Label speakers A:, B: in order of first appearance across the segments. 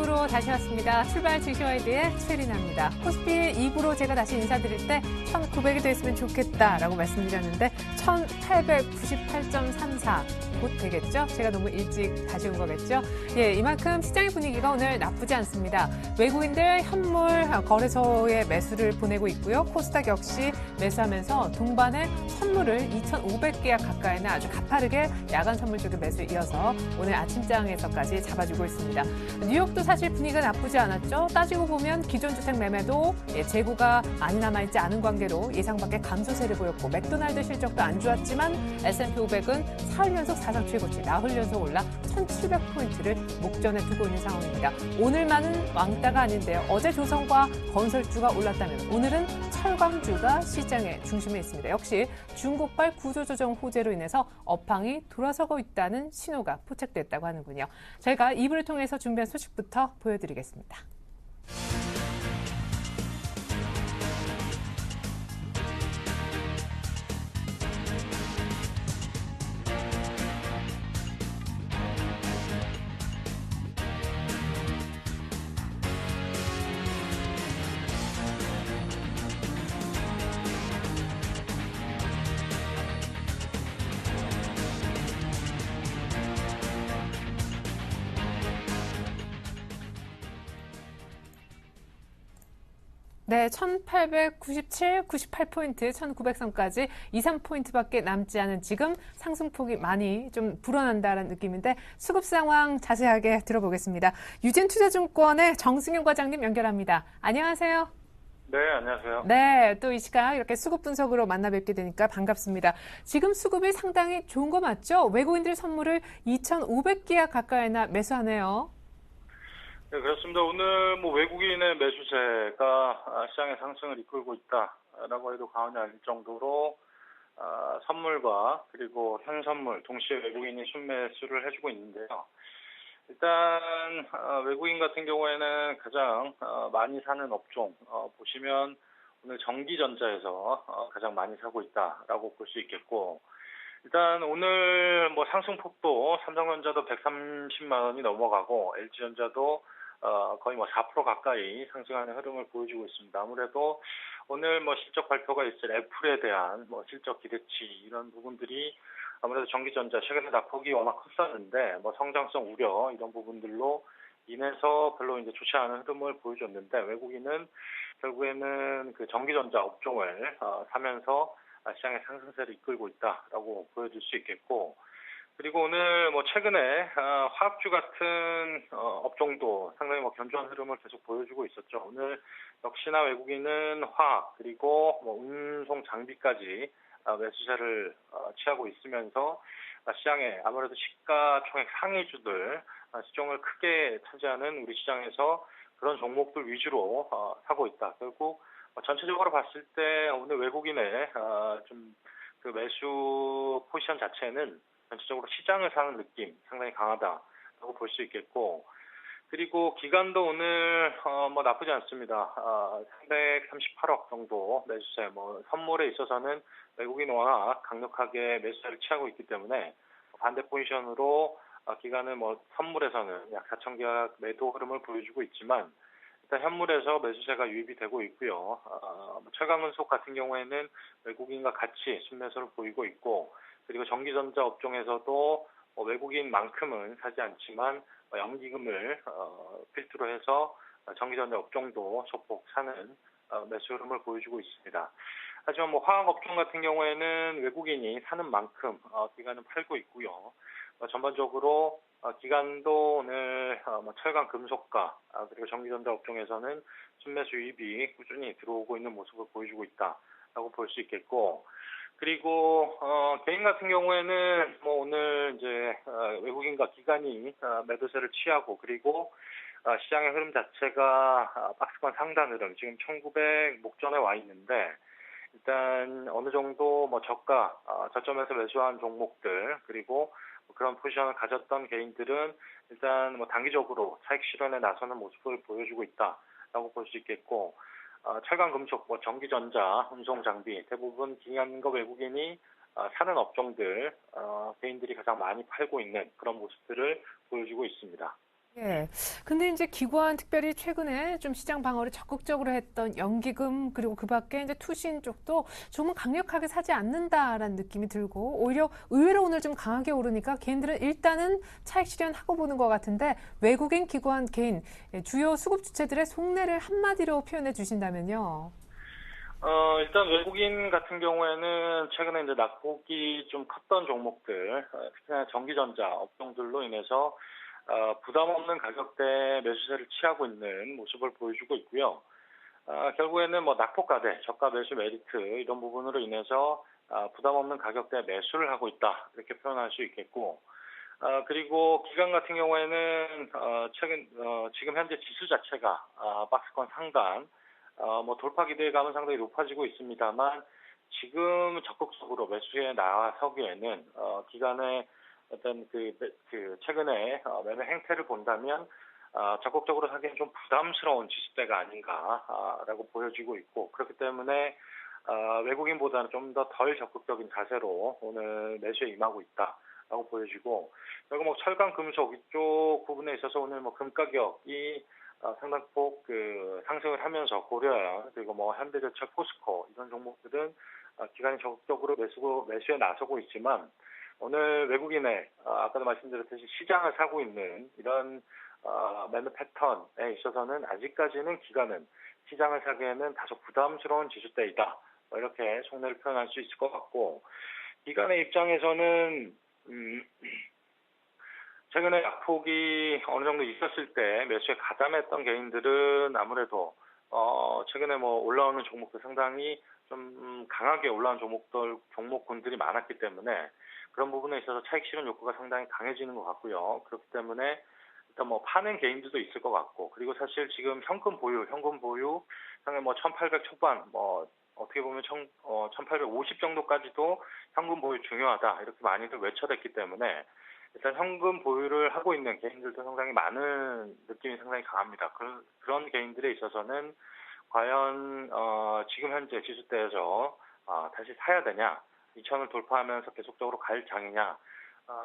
A: 2부로 다시 왔습니다. 출발 증시와이드의 최리나입니다. 코스피 2부로 제가 다시 인사드릴 때 1900이 됐으면 좋겠다라고 말씀드렸는데 1898.34 곧 되겠죠? 제가 너무 일찍 다시 온 거겠죠? 예, 이만큼 시장의 분위기가 오늘 나쁘지 않습니다. 외국인들 현물 거래소에 매수를 보내고 있고요. 코스닥 역시 매수하면서 동반에 선물을 2,500개약 가까이나 아주 가파르게 야간 선물 쪽에 매수 이어서 오늘 아침장에서까지 잡아주고 있습니다. 뉴욕도 사실 분위기가 나쁘지 않았죠. 따지고 보면 기존 주택 매매도 재고가 많이 남아있지 않은 관계로 예상 밖의 감소세를 보였고 맥도날드 실적도 안 좋았지만 S&P 500은 사흘 연속 사상 최고치, 나흘 연속 올라 1,700포인트를 목전에 두고 있는 상황입니다. 오늘만은 왕따가 아닌데요. 어제 조선과 건설주가 올랐다면 오늘은 철강주가 시장의 중심에 있습니다. 역시 중국발 구조조정 호재로 인해서 업황이 돌아서고 있다는 신호가 포착됐다고 하는군요. 저희가 2부를 통해서 준비한 소식부터 보여드리겠습니다. 네, 1897, 98포인트, 1900선까지 2, 3포인트밖에 남지 않은 지금 상승폭이 많이 좀 불어난다는 느낌인데 수급 상황 자세하게 들어보겠습니다. 유진투자증권의 정승현 과장님 연결합니다. 안녕하세요.
B: 네, 안녕하세요.
A: 네, 또 이 시간 이렇게 수급 분석으로 만나 뵙게 되니까 반갑습니다. 지금 수급이 상당히 좋은 거 맞죠? 외국인들 선물을 2,500개약 가까이나 매수하네요.
B: 네, 그렇습니다. 오늘 외국인의 매수세가 시장의 상승을 이끌고 있다라고 해도 과언이 아닐 정도로 선물과 그리고 현선물 동시에 외국인이 순매수를 해주고 있는데요. 일단 외국인 같은 경우에는 가장 많이 사는 업종 보시면 오늘 전기전자에서 가장 많이 사고 있다라고 볼 수 있겠고, 일단 오늘 상승폭도 삼성전자도 130만 원이 넘어가고 LG전자도 거의 4% 가까이 상승하는 흐름을 보여주고 있습니다. 아무래도 오늘 실적 발표가 있을 애플에 대한 실적 기대치 이런 부분들이 아무래도 전기전자 최근에 낙폭이 워낙 컸었는데 성장성 우려 이런 부분들로 인해서 별로 이제 좋지 않은 흐름을 보여줬는데, 외국인은 결국에는 그 전기전자 업종을 사면서 시장의 상승세를 이끌고 있다라고 보여줄 수 있겠고, 그리고 오늘 최근에 화학주 같은 업종도 상당히 견조한 흐름을 계속 보여주고 있었죠. 오늘 역시나 외국인은 화학 그리고 운송 장비까지 매수세를 취하고 있으면서 시장에 아무래도 시가총액 상위주들 시총을 크게 차지하는 우리 시장에서 그런 종목들 위주로 사고 있다. 결국 전체적으로 봤을 때 오늘 외국인의 좀 그 매수 포지션 자체는 전체적으로 시장을 사는 느낌 상당히 강하다라고 볼 수 있겠고, 그리고 기간도 오늘 나쁘지 않습니다. 338억 정도 매수세, 선물에 있어서는 외국인 워낙 강력하게 매수세를 취하고 있기 때문에 반대 포지션으로 기간은 선물에서는 약 4,000계약 매도 흐름을 보여주고 있지만, 일단 현물에서 매수세가 유입이 되고 있고요. 철강금속 같은 경우에는 외국인과 같이 순매수를 보이고 있고, 그리고 전기전자 업종에서도 외국인만큼은 사지 않지만 연기금을 필두로 해서 전기전자 업종도 소폭 사는 매수 흐름을 보여주고 있습니다. 하지만 화학업종 같은 경우에는 외국인이 사는 만큼 기간은 팔고 있고요. 전반적으로 기간도 오늘 철강 금속과 그리고 전기전자 업종에서는 순매수 유입이 꾸준히 들어오고 있는 모습을 보여주고 있다라고 볼 수 있겠고, 그리고 개인 같은 경우에는 오늘 이제 외국인과 기관이 매도세를 취하고, 그리고 시장의 흐름 자체가 박스권 상단 흐름 지금 1900 목전에 와 있는데, 일단 어느 정도 저점에서 매수한 종목들 그리고 그런 포지션을 가졌던 개인들은 일단 단기적으로 차익 실현에 나서는 모습을 보여주고 있다라고 볼 수 있겠고, 철강 금속, 전기전자, 운송 장비 대부분 기관과 외국인이 사는 업종들 개인들이 가장 많이 팔고 있는 그런 모습들을 보여주고 있습니다.
A: 예. 근데 이제 기관 특별히 최근에 좀 시장 방어를 적극적으로 했던 연기금 그리고 그 밖에 이제 투신 쪽도 조금 강력하게 사지 않는다라는 느낌이 들고 오히려 의외로 오늘 좀 강하게 오르니까 개인들은 일단은 차익 실현하고 보는 것 같은데 외국인 기관 개인 주요 수급 주체들의 속내를 한마디로 표현해 주신다면요.
B: 일단 외국인 같은 경우에는 최근에 이제 낙폭이 좀 컸던 종목들, 특히나 전기전자 업종들로 인해서 부담 없는 가격대 매수세를 취하고 있는 모습을 보여주고 있고요. 결국에는 뭐 낙폭과대, 저가 매수 메리트 이런 부분으로 인해서 부담 없는 가격대 매수를 하고 있다 이렇게 표현할 수 있겠고, 그리고 기관 같은 경우에는 지금 현재 지수 자체가 박스권 상단 뭐 돌파 기대감은 상당히 높아지고 있습니다만 지금 적극적으로 매수에 나서기에는 기간의 어떤 그 최근에 매매 행태를 본다면 적극적으로 사기엔 좀 부담스러운 지수대가 아닌가라고 보여지고 있고 그렇기 때문에 외국인보다는 좀 더 덜 적극적인 자세로 오늘 매수에 임하고 있다라고 보여지고 그리고 뭐 철강 금속 이쪽 부분에 있어서 오늘 뭐 금 가격이 상당폭 그 상승을 하면서 고려형 그리고 뭐 현대제철, 포스코 이런 종목들은 기관이 적극적으로 매수에 나서고 있지만 오늘 외국인의 아까도 말씀드렸듯이 시장을 사고 있는 이런 매매 패턴에 있어서는 아직까지는 기관은 시장을 사기에는 다소 부담스러운 지수대이다. 뭐 이렇게 속내를 표현할 수 있을 것 같고 기관의 입장에서는 최근에 약폭이 어느 정도 있었을 때 매수에 가담했던 개인들은 아무래도 최근에 뭐 올라오는 종목들 상당히 좀 강하게 올라온 종목군들이 많았기 때문에 그런 부분에 있어서 차익 실현 욕구가 상당히 강해지는 것 같고요. 그렇기 때문에 일단 뭐 파는 개인들도 있을 것 같고 그리고 사실 지금 현금 보유 상당히 뭐 1,800 초반 뭐 어떻게 보면 1,850 정도까지도 현금 보유 중요하다 이렇게 많이들 외쳐댔기 때문에 일단 현금 보유를 하고 있는 개인들도 상당히 많은 느낌이 상당히 강합니다. 그런 개인들에 있어서는 과연 지금 현재 지수대에서 다시 사야 되냐, 2천을 돌파하면서 계속적으로 갈 장이냐,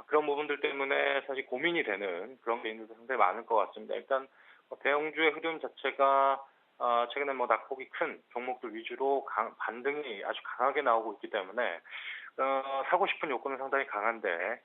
B: 그런 부분들 때문에 사실 고민이 되는 그런 개인들도 상당히 많을 것 같습니다. 일단 뭐 대형주의 흐름 자체가 최근에 뭐 낙폭이 큰 종목들 위주로 반등이 아주 강하게 나오고 있기 때문에 사고 싶은 욕구는 상당히 강한데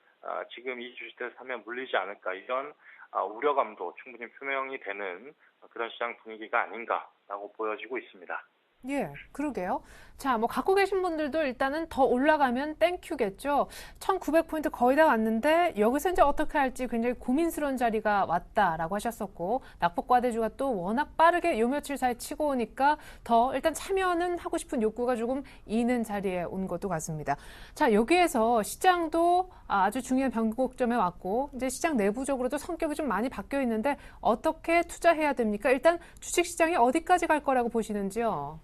B: 지금 이 주식대에서 사면 물리지 않을까 이런 우려감도 충분히 표명이 되는 그런 시장 분위기가 아닌가라고 보여지고 있습니다.
A: 예, 그러게요. 자, 뭐 갖고 계신 분들도 일단은 더 올라가면 땡큐겠죠. 1900포인트 거의 다 왔는데 여기서 이제 어떻게 할지 굉장히 고민스러운 자리가 왔다라고 하셨었고 낙폭과대주가 또 워낙 빠르게 요 며칠 사이 치고 오니까 더 일단 참여는 하고 싶은 욕구가 조금 이는 자리에 온 것도 같습니다. 자, 여기에서 시장도 아주 중요한 변곡점에 왔고 이제 시장 내부적으로도 성격이 좀 많이 바뀌어 있는데 어떻게 투자해야 됩니까? 일단 주식시장이 어디까지 갈 거라고 보시는지요?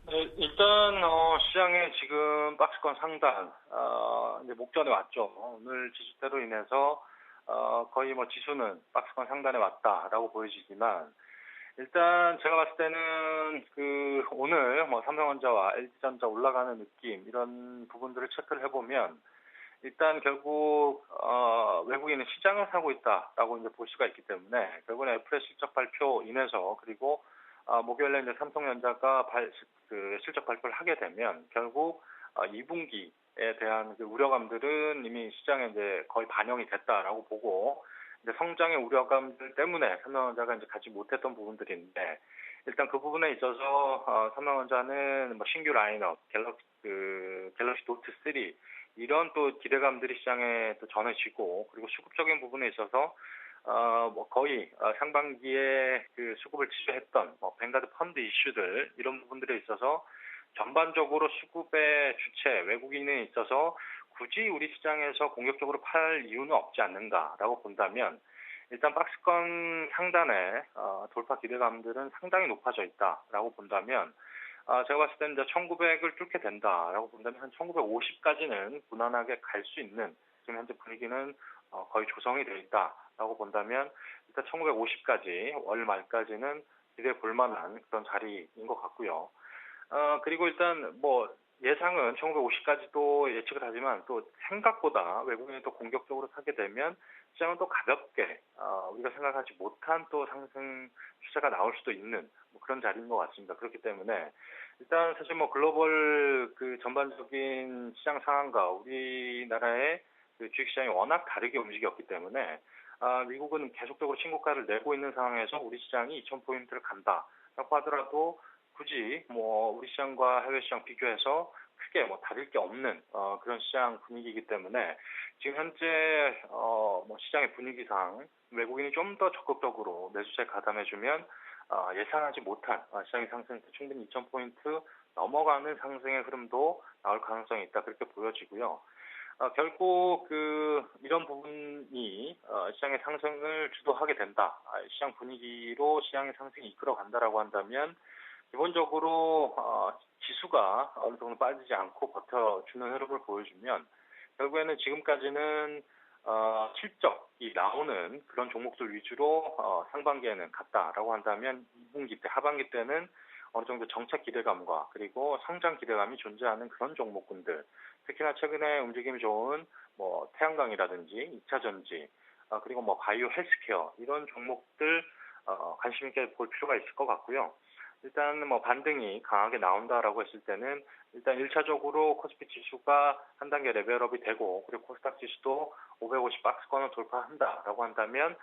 B: 네, 일단 시장에 지금 박스권 상단 이제 목전에 왔죠. 오늘 지수대로 인해서 거의 뭐 지수는 박스권 상단에 왔다라고 보여지지만 일단 제가 봤을 때는 그 오늘 뭐 삼성전자와 LG전자 올라가는 느낌 이런 부분들을 체크를 해보면 일단 결국 외국인은 시장을 사고 있다라고 이제 볼 수가 있기 때문에 결국은 애플의 실적 발표 인해서 그리고 목요일에 이제 삼성전자가 실적 발표를 하게 되면 결국 2분기에 대한 그 우려감들은 이미 시장에 이제 거의 반영이 됐다라고 보고 이제 성장의 우려감들 때문에 삼성전자가 이제 갖지 못했던 부분들인데 일단 그 부분에 있어서 삼성전자는 뭐 신규 라인업 갤럭시 노트 3 이런 또 기대감들이 시장에 또 전해지고 그리고 수급적인 부분에 있어서 뭐 거의 상반기에 그 수급을 지배했던 뭐 뱅가드 펀드 이슈들 이런 부분들에 있어서 전반적으로 수급의 주체 외국인에 있어서 굳이 우리 시장에서 공격적으로 팔 이유는 없지 않는가라고 본다면 일단 박스권 상단에 돌파 기대감들은 상당히 높아져 있다라고 본다면 제가 봤을 때는 이제 1900을 뚫게 된다라고 본다면 한 1950까지는 무난하게 갈 수 있는 지금 현재 분위기는 거의 조성이 되어 있다라고 본다면 일단 1950까지 월 말까지는 기대해 볼 만한 그런 자리인 것 같고요. 그리고 일단 뭐 예상은 1950까지도 예측을 하지만 또 생각보다 외국인이 또 공격적으로 사게 되면 시장은 또 가볍게 우리가 생각하지 못한 또 상승 추세가 나올 수도 있는 뭐 그런 자리인 것 같습니다. 그렇기 때문에 일단 사실 뭐 글로벌 그 전반적인 시장 상황과 우리나라의 그 주식시장이 워낙 다르게 움직였기 때문에 미국은 계속적으로 신고가를 내고 있는 상황에서 우리 시장이 2,000포인트를 간다라고 하더라도 굳이 뭐 우리 시장과 해외 시장 비교해서 크게 뭐 다를 게 없는 그런 시장 분위기이기 때문에 지금 현재 뭐 시장의 분위기상 외국인이 좀 더 적극적으로 매수세에 가담해주면 예상하지 못한 시장의 상승 충분히 2,000포인트 넘어가는 상승의 흐름도 나올 가능성이 있다 그렇게 보여지고요. 결국 이런 부분이 시장의 상승을 주도하게 된다. 시장 분위기로 시장의 상승이 이끌어간다라고 한다면 기본적으로 지수가 어느 정도 빠지지 않고 버텨주는 흐름을 보여주면 결국에는 지금까지는 실적이 나오는 그런 종목들 위주로 상반기에는 갔다라고 한다면 2분기 때, 하반기 때는 어느 정도 정책 기대감과 그리고 성장 기대감이 존재하는 그런 종목군들, 특히나 최근에 움직임이 좋은 뭐 태양광이라든지 2차 전지, 그리고 뭐 바이오 헬스케어 이런 종목들 관심 있게 볼 필요가 있을 것 같고요. 일단 뭐 반등이 강하게 나온다라고 했을 때는 일단 1차적으로 코스피 지수가 한 단계 레벨업이 되고 그리고 코스닥 지수도 550 박스권을 돌파한다라고 한다면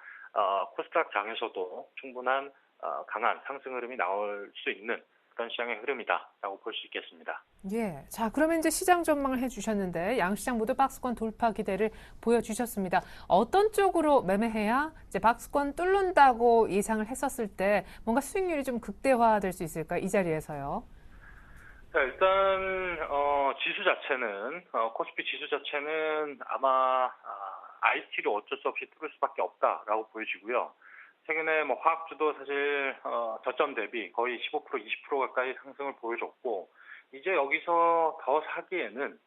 B: 코스닥 장에서도 충분한 강한 상승 흐름이 나올 수 있는 그런 시장의 흐름이다라고 볼 수 있겠습니다.
A: 예. 자, 그러면 이제 시장 전망을 해주셨는데 양시장 모두 박스권 돌파 기대를 보여주셨습니다. 어떤 쪽으로 매매해야 이제 박스권 뚫는다고 예상을 했었을 때 뭔가 수익률이 좀 극대화될 수 있을까? 이 자리에서요.
B: 자, 일단 지수 자체는 코스피 지수 자체는 아마 IT로 어쩔 수 없이 뚫을 수밖에 없다라고 보여지고요. 최근에 뭐 화학주도 사실 저점 대비 거의 15% 20% 가까이 상승을 보여줬고 이제 여기서 더 사기에는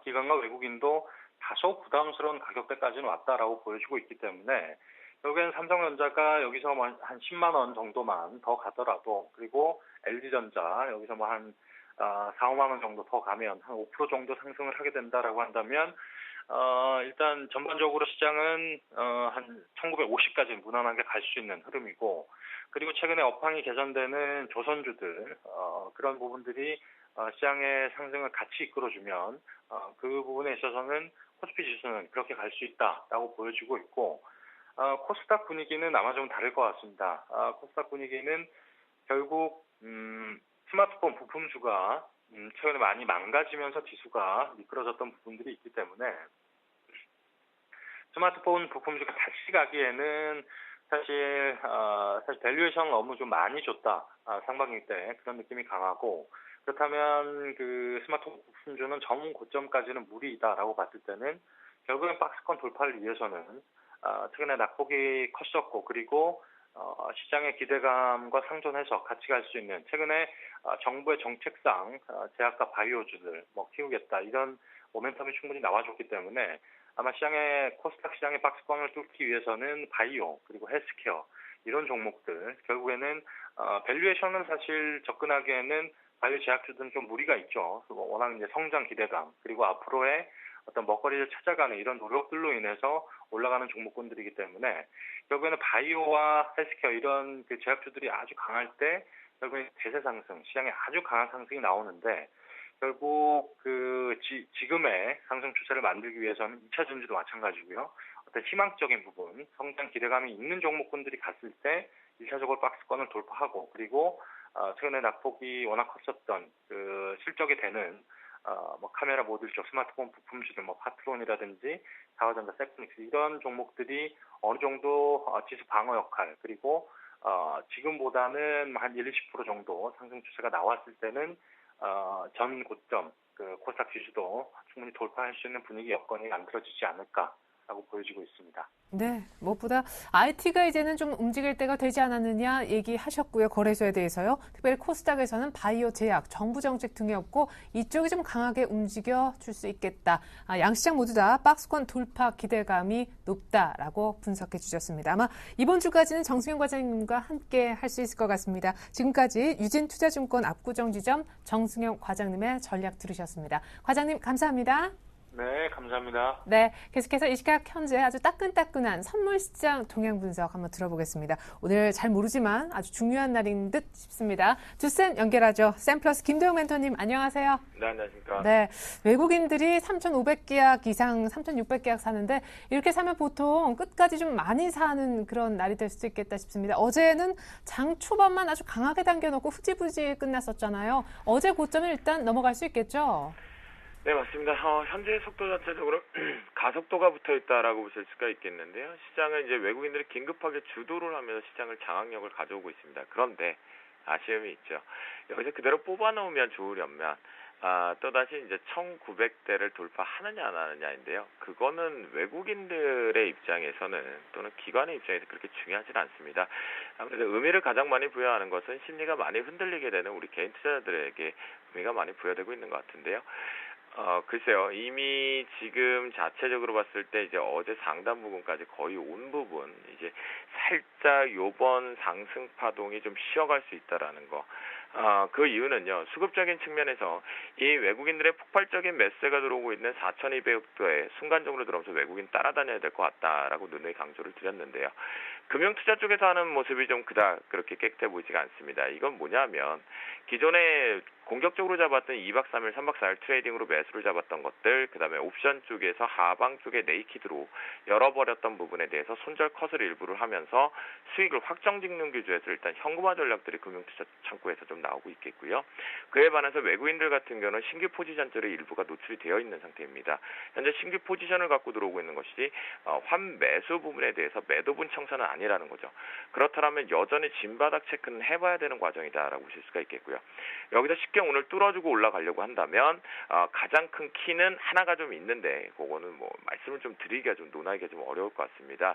B: 기관과 외국인도 다소 부담스러운 가격대까지는 왔다라고 보여주고 있기 때문에 결국에는 삼성전자가 여기서 뭐 한 10만 원 정도만 더 가더라도 그리고 LG전자 여기서 뭐 한 4, 5만 원 정도 더 가면 한 5% 정도 상승을 하게 된다라고 한다면 일단 전반적으로 시장은 한 1950까지 무난하게 갈 수 있는 흐름이고 그리고 최근에 업황이 개선되는 조선주들 그런 부분들이 시장의 상승을 같이 이끌어주면 그 부분에 있어서는 코스피 지수는 그렇게 갈 수 있다라고 보여지고 있고 코스닥 분위기는 아마 좀 다를 것 같습니다. 코스닥 분위기는 결국 스마트폰 부품주가 최근에 많이 망가지면서 지수가 미끄러졌던 부분들이 있기 때문에 스마트폰 부품주가 다시 가기에는 사실 밸류에이션을 너무 좀 많이 줬다. 상반기 때 그런 느낌이 강하고 그렇다면 그 스마트폰 부품주는 전 고점까지는 무리이다라고 봤을 때는 결국엔 박스권 돌파를 위해서는 최근에 낙폭이 컸었고 그리고 시장의 기대감과 상존해서 같이 갈 수 있는 최근에 정부의 정책상 제약과 바이오주들 뭐 키우겠다 이런 모멘텀이 충분히 나와줬기 때문에 아마 코스닥 시장의 박스권을 뚫기 위해서는 바이오 그리고 헬스케어 이런 종목들 결국에는 밸류에이션은 사실 접근하기에는 바이오 제약주들은 좀 무리가 있죠. 워낙 이제 성장 기대감 그리고 앞으로의 어떤 먹거리를 찾아가는 이런 노력들로 인해서 올라가는 종목군들이기 때문에 결국에는 바이오와 헬스케어 이런 그 제약주들이 아주 강할 때 결국에 대세 상승, 시장에 아주 강한 상승이 나오는데 결국 지금의 상승 추세를 만들기 위해서는 2차 전지도 마찬가지고요. 어떤 희망적인 부분, 성장 기대감이 있는 종목군들이 갔을 때 1차적으로 박스권을 돌파하고 그리고 최근에 낙폭이 워낙 컸었던 그 실적이 되는 뭐 카메라 모듈 쪽 스마트폰 부품주들 뭐 파트론이라든지 다우전자 세크닉스 이런 종목들이 어느 정도 지수 방어 역할 그리고 지금보다는 한 1, 20% 정도 상승 추세가 나왔을 때는 전 고점 그 코스닥 지수도 충분히 돌파할 수 있는 분위기 여건이 만들어지지 않을까 있다라고 보여지고 있습니다.
A: 네, 무엇보다 IT가 이제는 좀 움직일 때가 되지 않았느냐 얘기하셨고요. 거래소에 대해서요. 특별히 코스닥에서는 바이오, 제약, 정부 정책 등이 없고 이쪽이 좀 강하게 움직여 줄 수 있겠다. 양시장 모두 다 박스권 돌파 기대감이 높다라고 분석해 주셨습니다. 아마 이번 주까지는 정승현 과장님과 함께 할 수 있을 것 같습니다. 지금까지 유진투자증권 압구정지점 정승현 과장님의 전략 들으셨습니다. 과장님 감사합니다.
B: 네, 감사합니다.
A: 네, 계속해서 이 시각 현재 아주 따끈따끈한 선물 시장 동향 분석 한번 들어보겠습니다. 오늘 잘 모르지만 아주 중요한 날인 듯 싶습니다. 두 쌤 연결하죠. 쌤플러스 김도영 멘토님 안녕하세요.
C: 네, 안녕하십니까.
A: 네, 외국인들이 3,500계약 이상, 3,600계약 사는데 이렇게 사면 보통 끝까지 좀 많이 사는 그런 날이 될 수도 있겠다 싶습니다. 어제는 장 초반만 아주 강하게 당겨놓고 후지부지 끝났었잖아요. 어제 고점은 일단 넘어갈 수 있겠죠?
C: 네, 맞습니다. 현재 속도 자체적으로 가속도가 붙어 있다라고 보실 수가 있겠는데요. 시장은 이제 외국인들이 긴급하게 주도를 하면서 시장을 장악력을 가져오고 있습니다. 그런데 아쉬움이 있죠. 여기서 그대로 뽑아놓으면 좋으려면 또다시 이제 1900대를 돌파하느냐 안 하느냐인데요. 그거는 외국인들의 입장에서는 또는 기관의 입장에서 그렇게 중요하진 않습니다. 아무래도 의미를 가장 많이 부여하는 것은 심리가 많이 흔들리게 되는 우리 개인 투자자들에게 의미가 많이 부여되고 있는 것 같은데요. 글쎄요. 이미 지금 자체적으로 봤을 때 이제 어제 상단 부분까지 거의 온 부분 이제 살짝 요번 상승 파동이 좀 쉬어갈 수 있다라는 거. 그 이유는요. 수급적인 측면에서 이 외국인들의 폭발적인 매수세가 들어오고 있는 4,200억도에 순간적으로 들어오면서 외국인 따라다녀야 될 것 같다라고 누누이 강조를 드렸는데요. 금융투자 쪽에서 하는 모습이 좀 그닥 그렇게 깨끗해 보이지가 않습니다. 이건 뭐냐면 기존에 공격적으로 잡았던 2박 3일, 3박 4일 트레이딩으로 매수를 잡았던 것들, 그 다음에 옵션 쪽에서 하방 쪽에 네이키드로 열어버렸던 부분에 대해서 손절 컷을 일부를 하면서 수익을 확정 짓는 기조에서 일단 현금화 전략들이 금융투자 창구에서 좀 나오고 있겠고요. 그에 반해서 외국인들 같은 경우는 신규 포지션들의 일부가 노출이 되어 있는 상태입니다. 현재 신규 포지션을 갖고 들어오고 있는 것이 환매수 부분에 대해서 매도분 청산은 아니라는 거죠. 그렇다면 여전히 진바닥 체크는 해봐야 되는 과정이다라고 보실 수가 있겠고요. 여기서 쉽게 오늘 뚫어주고 올라가려고 한다면 가장 큰 키는 하나가 좀 있는데 그거는 뭐 말씀을 좀 드리기가 좀 논하기가 좀 어려울 것 같습니다.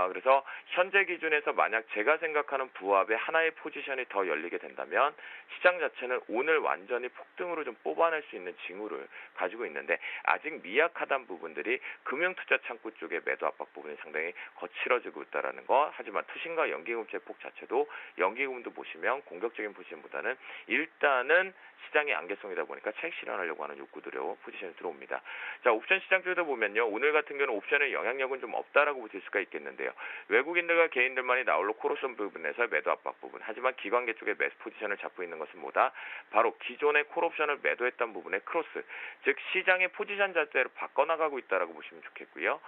C: 그래서 현재 기준에서 만약 제가 생각하는 부합의 하나의 포지션이 더 열리게 된다면 시장 자체는 오늘 완전히 폭등으로 좀 뽑아낼 수 있는 징후를 가지고 있는데 아직 미약하다는 부분들이 금융투자 창구 쪽의 매도 압박 부분이 상당히 거칠어지고 있다라는 거. 하지만 투신과 연기금 제폭 자체도 연기금도 보시면 공격적인 포지션보다는 일단은 시장의 안개성이다 보니까 차익 실현하려고 하는 욕구들로 포지션이 들어옵니다. 자, 옵션 시장 쪽에서 보면요. 오늘 같은 경우는 옵션의 영향력은 좀 없다라고 보실 수가 있겠는데요. 외국인들과 개인들만이 나홀로 콜옵션 부분에서 매도 압박 부분. 하지만 기관계 쪽에 매수 포지션을 잡고 있는 것은 뭐다? 바로 기존의 콜옵션을 매도했던 부분의 크로스. 즉 시장의 포지션 자체를 바꿔나가고 있다라고 보시면 좋겠고요.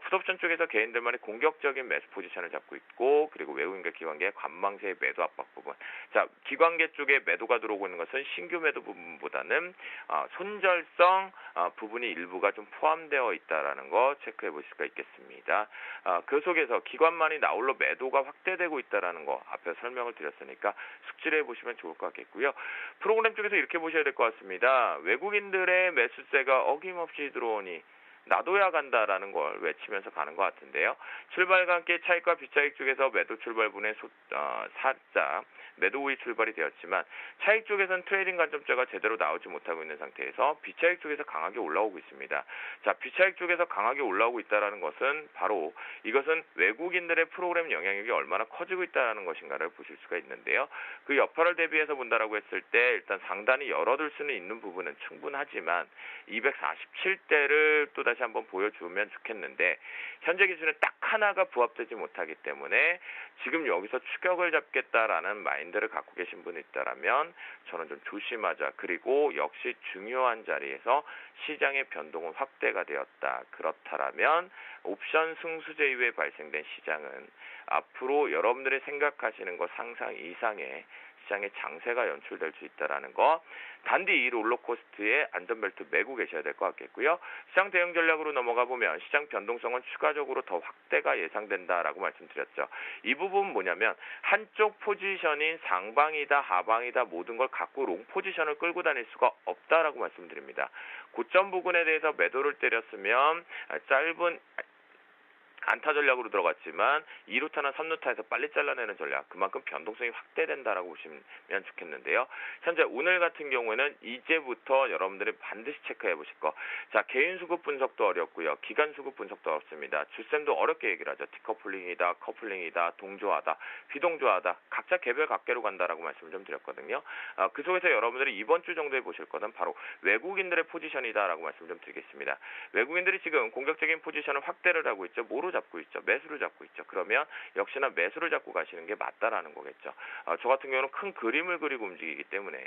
C: 풋옵션 쪽에서 개인들만이 공격적인 매수 포지션을 잡고 있고 그리고 외국인과 기관계의 관망세의 매도 압박 부분. 자, 기관계 쪽에 매도가 들어오고 있는 것은 신규 매도 부분보다는 손절성 부분이 일부가 좀 포함되어 있다라는 거 체크해 보실 수가 있겠습니다. 그 속에서 기관만이 나홀로 매도가 확대되고 있다라는 거 앞에 설명을 드렸으니까 숙지를 해보시면 좋을 것 같겠고요. 프로그램 쪽에서 이렇게 보셔야 될 것 같습니다. 외국인들의 매수세가 어김없이 들어오니 놔둬야 간다라는 걸 외치면서 가는 것 같은데요. 출발과 함께 차익과 비차익 쪽에서 매도 출발분에 살짝 매도 우위 출발이 되었지만 차익 쪽에서는 트레이딩 관점자가 제대로 나오지 못하고 있는 상태에서 비차익 쪽에서 강하게 올라오고 있습니다. 자, 비차익 쪽에서 강하게 올라오고 있다는 것은 바로 이것은 외국인들의 프로그램 영향력이 얼마나 커지고 있다는 것인가를 보실 수가 있는데요. 그 여파를 대비해서 본다라고 했을 때 일단 상단이 열어둘 수는 있는 부분은 충분하지만 247대를 또다시 한번 보여주면 좋겠는데 현재 기준에 딱 하나가 부합되지 못하기 때문에 지금 여기서 추격을 잡겠다라는 마인드를 갖고 계신 분이 있다라면 저는 좀 조심하자. 그리고 역시 중요한 자리에서 시장의 변동은 확대가 되었다. 그렇다라면 옵션 승수제 이후에 발생된 시장은 앞으로 여러분들이 생각하시는 것 상상 이상의 시장의 장세가 연출될 수 있다라는 거. 단디 이 롤러코스트에 안전벨트 매고 계셔야 될 것 같겠고요. 시장 대응 전략으로 넘어가 보면 시장 변동성은 추가적으로 더 확대가 예상된다라고 말씀드렸죠. 이 부분은 뭐냐면 한쪽 포지션인 상방이다 하방이다 모든 걸 갖고 롱 포지션을 끌고 다닐 수가 없다라고 말씀드립니다. 고점 부분에 대해서 매도를 때렸으면 짧은 안타 전략으로 들어갔지만 2루타나 3루타에서 빨리 잘라내는 전략, 그만큼 변동성이 확대된다라고 보시면 좋겠는데요. 현재 오늘 같은 경우에는 이제부터 여러분들이 반드시 체크해 보실 거. 자, 개인 수급 분석도 어렵고요. 기간 수급 분석도 어렵습니다. 주쌤도 어렵게 얘기를 하죠. 디커플링이다, 커플링이다, 동조하다, 비동조하다. 각자 개별 각계로 간다라고 말씀을 좀 드렸거든요. 그 속에서 여러분들이 이번 주 정도에 보실 거는 바로 외국인들의 포지션이다라고 말씀을 좀 드리겠습니다. 외국인들이 지금 공격적인 포지션을 확대를 하고 있죠. 뭐로 잡고 있죠? 매수를 잡고 있죠. 그러면 역시나 매수를 잡고 가시는 게 맞다라는 거겠죠. 저 같은 경우는 큰 그림을 그리고 움직이기 때문에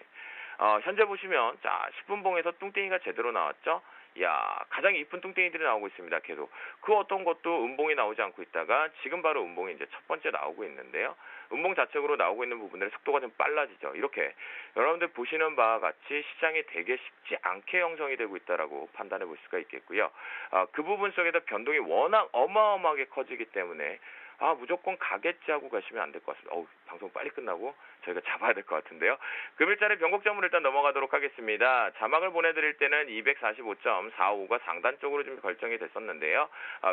C: 현재 보시면 자 10분봉에서 뚱땡이가 제대로 나왔죠. 야, 가장 이쁜 뚱땡이들이 나오고 있습니다. 계속 그 어떤 것도 음봉이 나오지 않고 있다가 지금 바로 음봉이 이제 첫 번째 나오고 있는데요. 음봉 자체로 나오고 있는 부분들의 속도가 좀 빨라지죠. 이렇게 여러분들 보시는 바와 같이 시장이 되게 쉽지 않게 형성이 되고 있다라고 판단해 볼 수가 있겠고요. 그 부분 속에서 변동이 워낙 어마어마하게 커지기 때문에 무조건 가겠지 하고 가시면 안 될 것 같습니다. 방송 빨리 끝나고 저희가 잡아야 될 것 같은데요. 금일자리 변곡점으로 일단 넘어가도록 하겠습니다. 자막을 보내드릴 때는 245.45가 상단 쪽으로 좀 결정이 됐었는데요.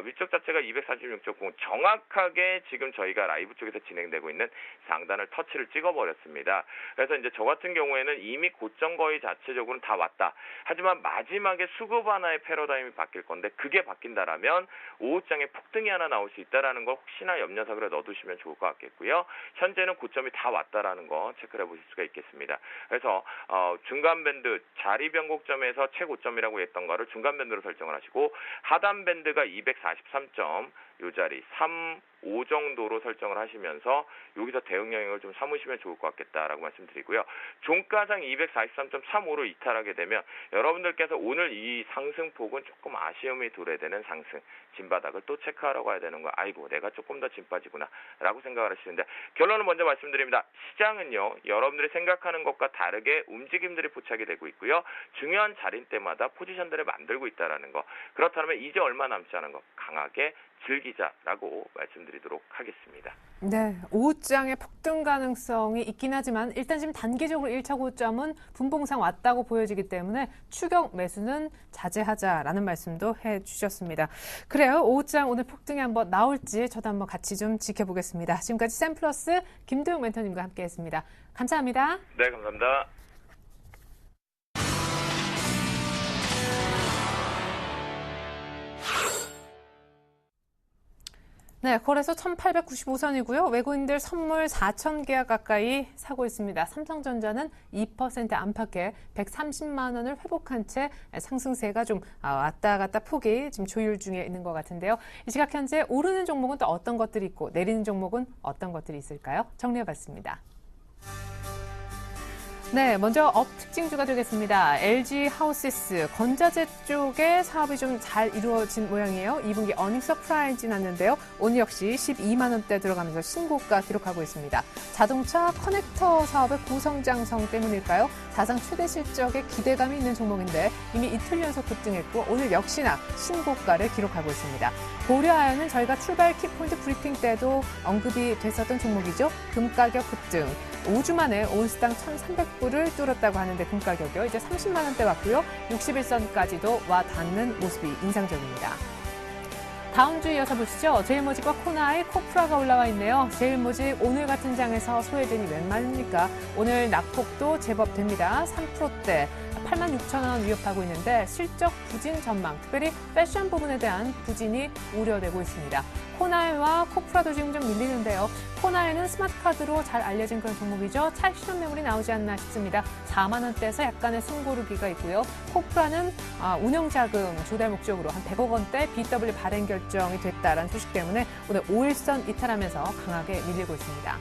C: 위쪽 자체가 246.0 정확하게 지금 저희가 라이브 쪽에서 진행되고 있는 상단을 터치를 찍어버렸습니다. 그래서 이제 저 같은 경우에는 이미 고점 거의 자체적으로는 다 왔다. 하지만 마지막에 수급 하나의 패러다임이 바뀔 건데 그게 바뀐다라면 오후장에 폭등이 하나 나올 수 있다라는 걸 혹시나 염려사기로 넣어두시면 좋을 것 같겠고요. 현재는 고점이 다 왔다라는 거 체크를 해보실 수가 있겠습니다. 그래서 중간 밴드 자리 변곡점에서 최고점이라고 했던 거를 중간 밴드로 설정을 하시고 하단 밴드가 243점 요 자리 5 정도로 설정을 하시면서 여기서 대응 영역을 좀 삼으시면 좋을 것 같겠다라고 말씀드리고요. 종가상 243.35로 이탈하게 되면 여러분들께서 오늘 이 상승폭은 조금 아쉬움이 도래되는 상승, 진바닥을 또 체크하러 가야 되는 거. 아이고 내가 조금 더 진 빠지구나 라고 생각을 하시는데 결론은 먼저 말씀드립니다. 시장은요 여러분들이 생각하는 것과 다르게 움직임들이 포착이 되고 있고요. 중요한 자리 때마다 포지션들을 만들고 있다는 거. 그렇다면 이제 얼마 남지 않은 거 강하게 즐기자라고 말씀드리도록 하겠습니다.
A: 네, 오후장의 폭등 가능성이 있긴 하지만 일단 지금 단기적으로 1차 고점은 분봉상 왔다고 보여지기 때문에 추격 매수는 자제하자라는 말씀도 해주셨습니다. 그래요, 오후장 오늘 폭등이 한번 나올지 저도 한번 같이 좀 지켜보겠습니다. 지금까지 샘플러스 김도영 멘토님과 함께했습니다. 감사합니다.
C: 네, 감사합니다.
A: 네, 거래소 1895선이고요. 외국인들 선물 4,000개 가까이 사고 있습니다. 삼성전자는 2% 안팎의 130만 원을 회복한 채 상승세가 좀 왔다 갔다 폭이 지금 조율 중에 있는 것 같은데요. 이 시각 현재 오르는 종목은 또 어떤 것들이 있고 내리는 종목은 어떤 것들이 있을까요? 정리해봤습니다. 네, 먼저 업 특징주가 되겠습니다. LG 하우시스 건자재 쪽에 사업이 좀 잘 이루어진 모양이에요. 2분기 어닝 서프라이즈 났는데요. 오늘 역시 12만 원대 들어가면서 신고가 기록하고 있습니다. 자동차 커넥터 사업의 고성장성 때문일까요? 사상 최대 실적에 기대감이 있는 종목인데 이미 이틀 연속 급등했고 오늘 역시나 신고가를 기록하고 있습니다. 고려아연은 저희가 출발 키포인트 브리핑 때도 언급이 됐었던 종목이죠. 금 가격 급등. 5주 만에 온스당 1,300불을 뚫었다고 하는데 금 가격이요. 이제 30만 원대 왔고요. 61선까지도 와 닿는 모습이 인상적입니다. 다음 주 이어서 보시죠. 제일모직과 코나의 코프라가 올라와 있네요. 제일모직 오늘 같은 장에서 소외되니 웬 말입니까? 오늘 낙폭도 제법 됩니다. 3%대 86,000원 위협하고 있는데 실적 부진 전망, 특별히 패션 부분에 대한 부진이 우려되고 있습니다. 코나이와 코프라도 지금 좀 밀리는데요. 코나이는 스마트카드로 잘 알려진 그런 종목이죠. 차익 실현 매물이 나오지 않나 싶습니다. 4만 원대에서 약간의 숨고르기가 있고요. 코프라는 운영자금 조달 목적으로 한 100억 원대 BW 발행 결정이 됐다라는 소식 때문에 오늘 5일선 이탈하면서 강하게 밀리고 있습니다.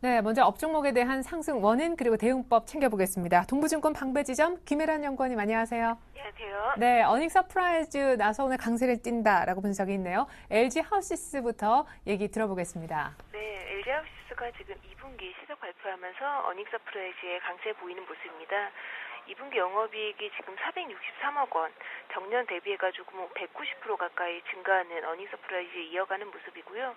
A: 네, 먼저 업종목에 대한 상승 원인 그리고 대응법 챙겨보겠습니다. 동부증권 방배지점 김혜란 연구원님 안녕하세요.
D: 안녕하세요.
A: 네, 어닝 서프라이즈 나서 오늘 강세를 띈다라고 분석이 있네요. LG 하우시스부터 얘기 들어보겠습니다.
D: 네, LG 하우시스가 지금 2분기 실적 발표하면서 어닝 서프라이즈의 강세 보이는 모습입니다. 2분기 영업이익이 지금 463억 원, 정년 대비해가지고 뭐 190% 가까이 증가하는 어닝 서프라이즈 이어가는 모습이고요.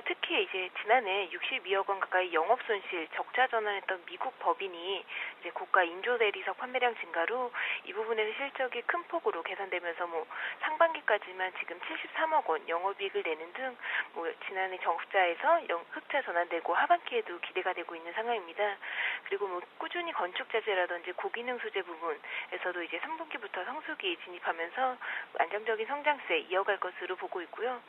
D: 특히 이제 지난해 62억 원 가까이 영업 손실 적자 전환했던 미국 법인이 이제 고가 인조 대리석 판매량 증가로 이 부분에서 실적이 큰 폭으로 개선되면서 뭐 상반기까지만 지금 73억 원 영업이익을 내는 등 뭐 지난해 적자에서 흑자 전환되고 하반기에도 기대가 되고 있는 상황입니다. 그리고 뭐 꾸준히 건축 자재라든지 고기능 소재 부분에서도 이제 3분기부터 성수기 진입하면서 안정적인 성장세 이어갈 것으로 보고 있고요.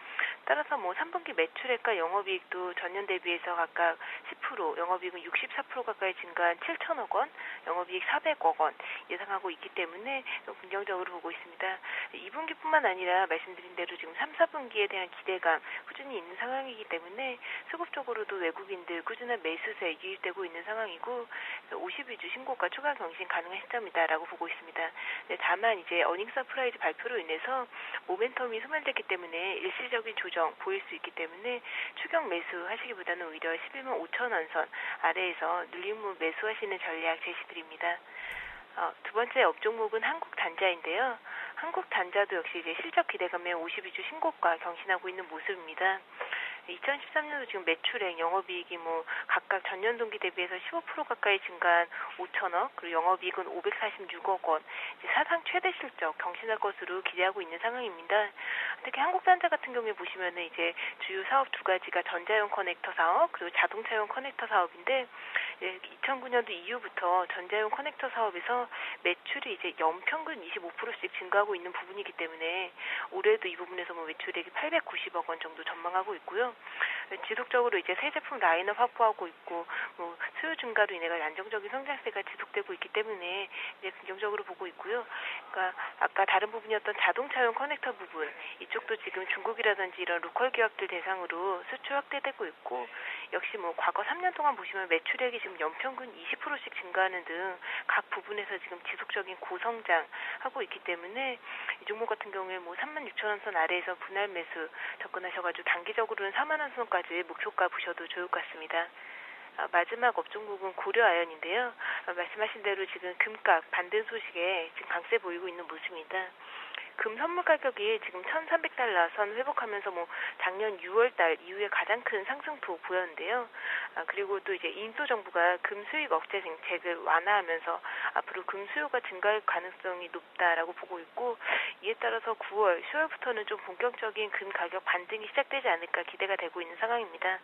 D: 따라서 뭐 3분기 매출액과 영업이익도 전년 대비해서 각각 10%, 영업이익은 64% 가까이 증가한 7천억 원, 영업이익 400억 원 예상하고 있기 때문에 좀 긍정적으로 보고 있습니다. 2분기뿐만 아니라 말씀드린 대로 지금 3, 4분기에 대한 기대감 꾸준히 있는 상황이기 때문에 수급적으로도 외국인들 꾸준한 매수세 유입되고 있는 상황이고 52주 신고가 추가 경신 가능한 시점이다라고 보고 있습니다. 다만 이제 어닝 서프라이즈 발표로 인해서 모멘텀이 소멸됐기 때문에 일시적인 조정 보일 수 있기 때문에 추격 매수하시기보다는 오히려 11만 5천 원 선 아래에서 눌림목 매수하시는 전략 제시드립니다. 두 번째 업종목은 한국단자인데요. 한국단자도 역시 이제 실적 기대감에 52주 신고가 경신하고 있는 모습입니다. 2013년도 지금 매출액, 영업이익이 뭐 각각 전년 동기 대비해서 15% 가까이 증가한 5천억, 그리고 영업이익은 546억 원, 이제 사상 최대 실적 경신할 것으로 기대하고 있는 상황입니다. 특히 한국단자 같은 경우에 보시면은 이제 주요 사업 두 가지가 전자용 커넥터 사업, 그리고 자동차용 커넥터 사업인데 2009년도 이후부터 전자용 커넥터 사업에서 매출이 이제 연평균 25%씩 증가하고 있는 부분이기 때문에 올해도 이 부분에서 뭐 매출액이 890억 원 정도 전망하고 있고요. 지속적으로 이제 새 제품 라인업 확보하고 있고 뭐 수요 증가로 인해 안정적인 성장세가 지속되고 있기 때문에 이제 긍정적으로 보고 있고요. 그러니까 아까 다른 부분이었던 자동차용 커넥터 부분 이쪽도 지금 중국이라든지 이런 로컬 기업들 대상으로 수출 확대되고 있고 역시 뭐 과거 3년 동안 보시면 매출액이 지금 연평균 20%씩 증가하는 등 각 부분에서 지금 지속적인 고성장하고 있기 때문에 이 종목 같은 경우에 뭐 36,000원 선 아래에서 분할 매수 접근하셔가지고 단기적으로는 4만 원 선까지 목표가 보셔도 좋을 것 같습니다. 마지막 업종목은 고려아연인데요. 말씀하신 대로 지금 금값 반등 소식에 지금 강세 보이고 있는 모습입니다. 금 선물 가격이 지금 1,300달러 선 회복하면서 뭐 작년 6월달 이후에 가장 큰 상승폭 보였는데요. 그리고 또 이제 인도 정부가 금 수익 억제 정책을 완화하면서 앞으로 금 수요가 증가할 가능성이 높다라고 보고 있고 이에 따라서 9월, 10월부터는 좀 본격적인 금 가격 반등이 시작되지 않을까 기대가 되고 있는 상황입니다.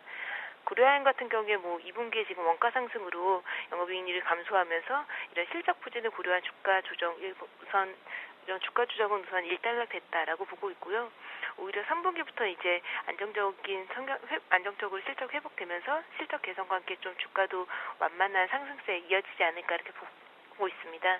D: 고려아연 같은 경우에 뭐 2분기에 지금 원가 상승으로 영업이익률이 감소하면서 이런 실적 부진을 고려한 주가 조정은 우선 일단락됐다라고 보고 있고요. 오히려 3분기부터 이제 안정적으로 실적 회복되면서 실적 개선과 함께 좀 주가도 완만한 상승세에 이어지지 않을까 이렇게 보고 있습니다.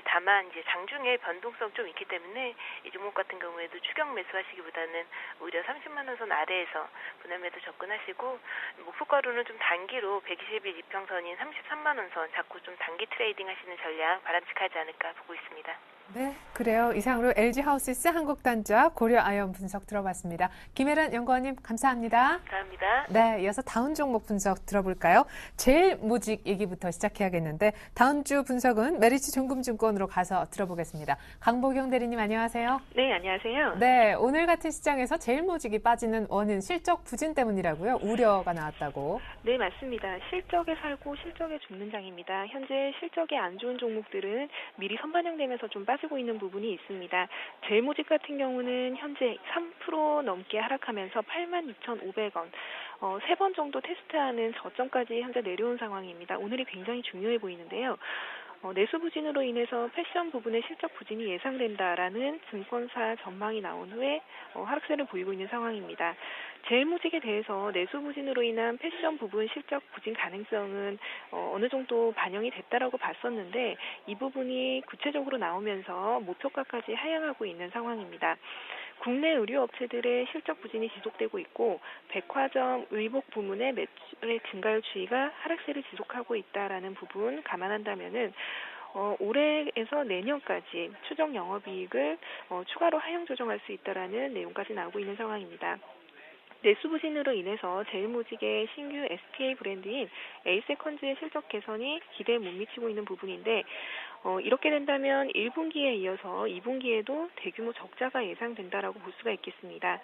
D: 다만 이제 장중에 변동성 좀 있기 때문에 이 종목 같은 경우에도 추격 매수하시기보다는 오히려 30만 원 선 아래에서 분할 매도 접근하시고 목표가로는 좀 단기로 120일 이평선인 33만 원 선 잡고 좀 단기 트레이딩 하시는 전략 바람직하지 않을까 보고 있습니다.
A: 네, 그래요. 이상으로 LG하우시스 한국단자 고려아연 분석 들어봤습니다. 김혜란 연구원님 감사합니다.
D: 감사합니다.
A: 네, 이어서 다음 종목 분석 들어볼까요? 제일모직 얘기부터 시작해야겠는데 다음 주 분석은 메리츠 종금증권으로 가서 들어보겠습니다. 강보경 대리님 안녕하세요.
E: 네, 안녕하세요.
A: 네, 오늘 같은 시장에서 제일모직이 빠지는 원인 실적 부진 때문이라고요? 우려가 나왔다고.
E: 네, 맞습니다. 실적에 살고 실적에 죽는 장입니다. 현재 실적이 안 좋은 종목들은 미리 선반영되면서 좀 빠지고 있는 부분이 있습니다. 제일모직 같은 경우는 현재 3% 넘게 하락하면서 86,500원, 3번 정도 테스트하는 저점까지 현재 내려온 상황입니다. 오늘이 굉장히 중요해 보이는데요. 내수 부진으로 인해서 패션 부분의 실적 부진이 예상된다라는 증권사 전망이 나온 후에 하락세를 보이고 있는 상황입니다. 제일모직에 대해서 내수 부진으로 인한 패션 부분 실적 부진 가능성은 어느 정도 반영이 됐다라고 봤었는데 이 부분이 구체적으로 나오면서 목표가까지 하향하고 있는 상황입니다. 국내 의류업체들의 실적 부진이 지속되고 있고 백화점, 의복 부문의 매출의 증가율 추이가 하락세를 지속하고 있다라는 부분 감안한다면은 올해에서 내년까지 추정 영업이익을 추가로 하향 조정할 수 있다라는 내용까지 나오고 있는 상황입니다. 내수 부진으로 인해서 제일모직의 신규 SPA 브랜드인 에이세컨즈의 실적 개선이 기대에 못 미치고 있는 부분인데 이렇게 된다면 1분기에 이어서 2분기에도 대규모 적자가 예상된다라고 볼 수가 있겠습니다.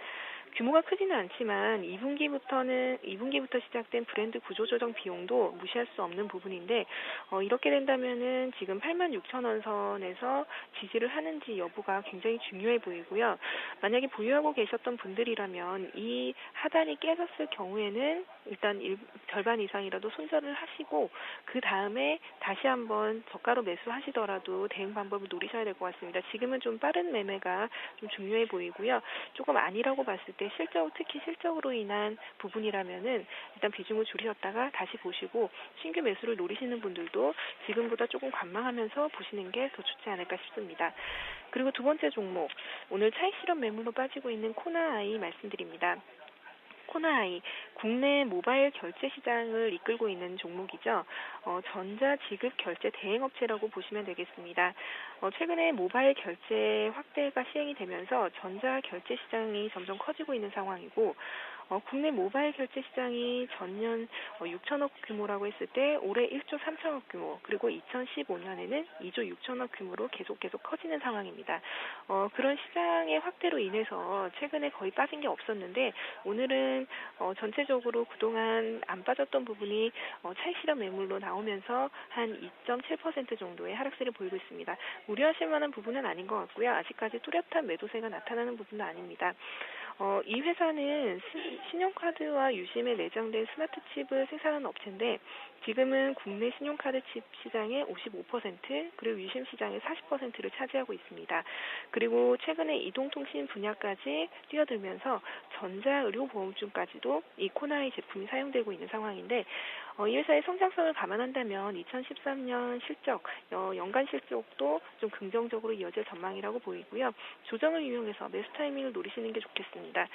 E: 규모가 크지는 않지만 2분기부터 시작된 브랜드 구조조정 비용도 무시할 수 없는 부분인데 이렇게 된다면은 지금 86,000원 선에서 지지를 하는지 여부가 굉장히 중요해 보이고요. 만약에 보유하고 계셨던 분들이라면 이 하단이 깨졌을 경우에는 일단 절반 이상이라도 손절을 하시고 그 다음에 다시 한번 저가로 매수하시더라도 대응 방법을 노리셔야 될 것 같습니다. 지금은 좀 빠른 매매가 좀 중요해 보이고요. 조금 아니라고 봤을 때 특히 실적으로 인한 부분이라면은 일단 비중을 줄이셨다가 다시 보시고 신규 매수를 노리시는 분들도 지금보다 조금 관망하면서 보시는 게 더 좋지 않을까 싶습니다. 그리고 두 번째 종목, 오늘 차익 실현 매물로 빠지고 있는 코나아이 말씀드립니다. 코나아이, 국내 모바일 결제 시장을 이끌고 있는 종목이죠. 전자 지급 결제 대행업체라고 보시면 되겠습니다. 최근에 모바일 결제 확대가 시행이 되면서 전자 결제 시장이 점점 커지고 있는 상황이고 국내 모바일 결제 시장이 전년 6천억 규모라고 했을 때 올해 1조 3천억 규모, 그리고 2015년에는 2조 6천억 규모로 계속 커지는 상황입니다. 그런 시장의 확대로 인해서 최근에 거의 빠진 게 없었는데 오늘은 전체적으로 그동안 안 빠졌던 부분이 차익 실현 매물로 나오면서 한 2.7% 정도의 하락세를 보이고 있습니다. 우려하실 만한 부분은 아닌 것 같고요. 아직까지 뚜렷한 매도세가 나타나는 부분은 아닙니다. 이 회사는 신용카드와 유심에 내장된 스마트 칩을 생산하는 업체인데 지금은 국내 신용카드 칩 시장의 55% 그리고 유심 시장의 40%를 차지하고 있습니다. 그리고 최근에 이동통신 분야까지 뛰어들면서 전자의료보험증까지도 이 코나이 제품이 사용되고 있는 상황인데 이 회사의 성장성을 감안한다면 2013년 실적, 연간 실적도 좀 긍정적으로 이어질 전망이라고 보이고요. 조정을 이용해서 매수 타이밍을 노리시는 게 좋겠습니다.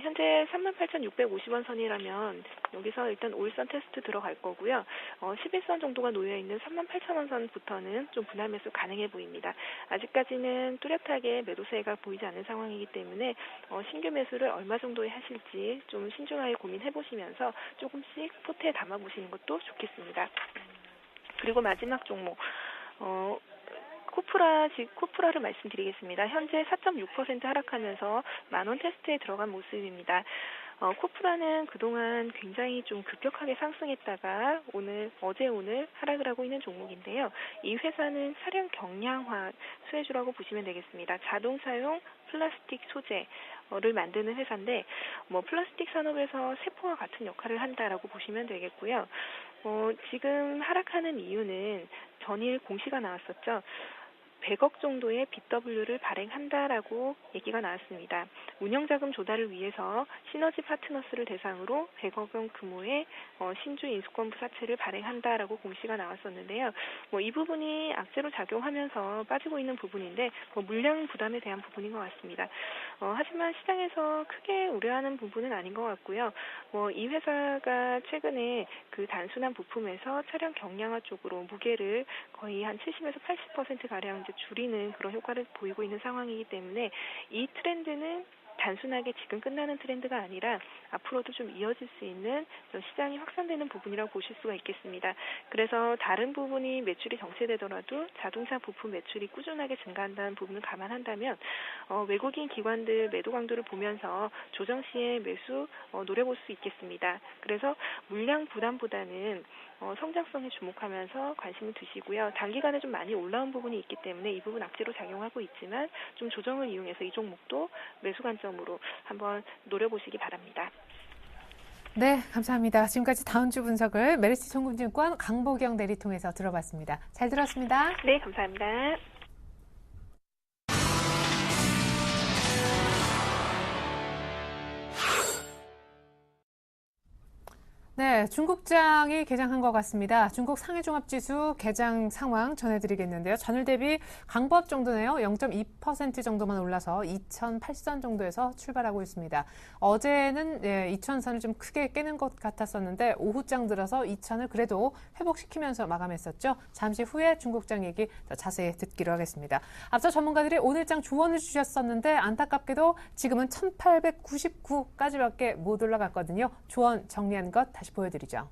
E: 현재 38,650원 선이라면 여기서 일단 5일선 테스트 들어갈 거고요. 11선 정도가 놓여있는 38,000원 선부터는 좀 분할 매수 가능해 보입니다. 아직까지는 뚜렷하게 매도세가 보이지 않는 상황이기 때문에 신규 매수를 얼마 정도에 하실지 좀 신중하게 고민해 보시면서 조금씩 포트에 담아보시는 것도 좋겠습니다. 그리고 마지막 종목 코프라를 말씀드리겠습니다. 현재 4.6% 하락하면서 만원 테스트에 들어간 모습입니다. 코프라는 그동안 굉장히 좀 급격하게 상승했다가 어제 오늘 하락을 하고 있는 종목인데요. 이 회사는 차량 경량화 수혜주라고 보시면 되겠습니다. 자동차용 플라스틱 소재를 만드는 회사인데 플라스틱 산업에서 세포와 같은 역할을 한다라고 보시면 되겠고요. 지금 하락하는 이유는 전일 공시가 나왔었죠. 100억 정도의 BW를 발행한다라고 얘기가 나왔습니다. 운영자금 조달을 위해서 시너지 파트너스를 대상으로 100억 원 규모의 신주 인수권부 사채를 발행한다라고 공시가 나왔었는데요. 이 부분이 악재로 작용하면서 빠지고 있는 부분인데 물량 부담에 대한 부분인 것 같습니다. 하지만 시장에서 크게 우려하는 부분은 아닌 것 같고요. 이 회사가 최근에 그 단순한 부품에서 차량 경량화 쪽으로 무게를 거의 한 70에서 80%가량 이제 줄이는 그런 효과를 보이고 있는 상황이기 때문에 이 트렌드는 단순하게 지금 끝나는 트렌드가 아니라 앞으로도 좀 이어질 수 있는 시장이 확산되는 부분이라고 보실 수가 있겠습니다. 그래서 다른 부분이 매출이 정체되더라도 자동차 부품 매출이 꾸준하게 증가한다는 부분을 감안한다면 외국인 기관들 매도 강도를 보면서 조정 시에 매수 노려볼 수 있겠습니다. 그래서 물량 부담보다는 성장성에 주목하면서 관심을 두시고요. 단기간에 좀 많이 올라온 부분이 있기 때문에 이 부분 악재로 작용하고 있지만 좀 조정을 이용해서 이 종목도 매수 관점으로 한번 노려보시기 바랍니다.
A: 네, 감사합니다. 지금까지 다음 주 분석을 메리츠 총금증권 강보경 대리 통해서 들어봤습니다. 잘 들었습니다.
E: 네, 감사합니다.
A: 네, 중국장이 개장한 것 같습니다. 중국 상해종합지수 개장 상황 전해드리겠는데요. 전일 대비 강보합 정도네요. 0.2% 정도만 올라서 2008선 정도에서 출발하고 있습니다. 어제는 2000선을 좀 크게 깨는 것 같았었는데 오후장 들어서 2000을 그래도 회복시키면서 마감했었죠. 잠시 후에 중국장 얘기 더 자세히 듣기로 하겠습니다. 앞서 전문가들이 오늘장 조언을 주셨었는데 안타깝게도 지금은 1899까지밖에 못 올라갔거든요. 조언 정리한 것 다시 보여드리죠.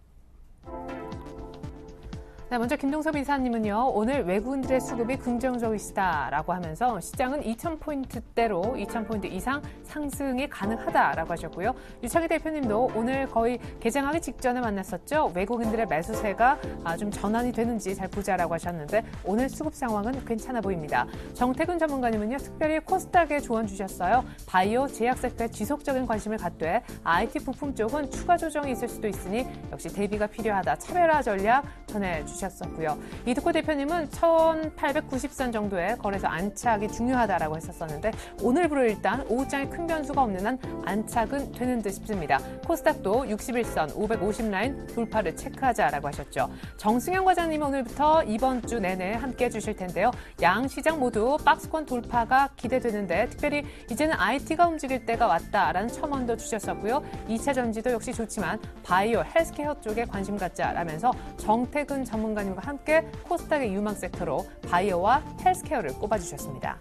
A: 네, 먼저 김동섭 이사님은요, 오늘 외국인들의 수급이 긍정적이시다라고 하면서 시장은 2,000포인트대로 2,000포인트 이상 상승이 가능하다라고 하셨고요. 유창희 대표님도 오늘 거의 개장하기 직전에 만났었죠. 외국인들의 매수세가 좀 전환이 되는지 잘 보자라고 하셨는데 오늘 수급 상황은 괜찮아 보입니다. 정태근 전문가님은요, 특별히 코스닥에 조언 주셨어요. 바이오, 제약 섹터에 지속적인 관심을 갖되 IT 부품 쪽은 추가 조정이 있을 수도 있으니 역시 대비가 필요하다. 차별화 전략 전해주셨습니다. 었고요. 이득호 대표님은 1890선 정도의 거래소 안착이 중요하다라고 했었었는데 오늘부로 일단 오후장에 큰 변수가 없는 한 안착은 되는 듯 싶습니다. 코스닥도 61선 550 라인 돌파를 체크하자라고 하셨죠. 정승현 과장님은 오늘부터 이번 주 내내 함께해 주실 텐데요. 양 시장 모두 박스권 돌파가 기대되는데 특별히 이제는 IT가 움직일 때가 왔다라는 첨언도 주셨었고요. 2차 전지도 역시 좋지만 바이오, 헬스케어 쪽에 관심 갖자라면서 정태근 전문가님과 함께 코스닥의 유망 섹터로 바이오와 헬스케어를 꼽아주셨습니다.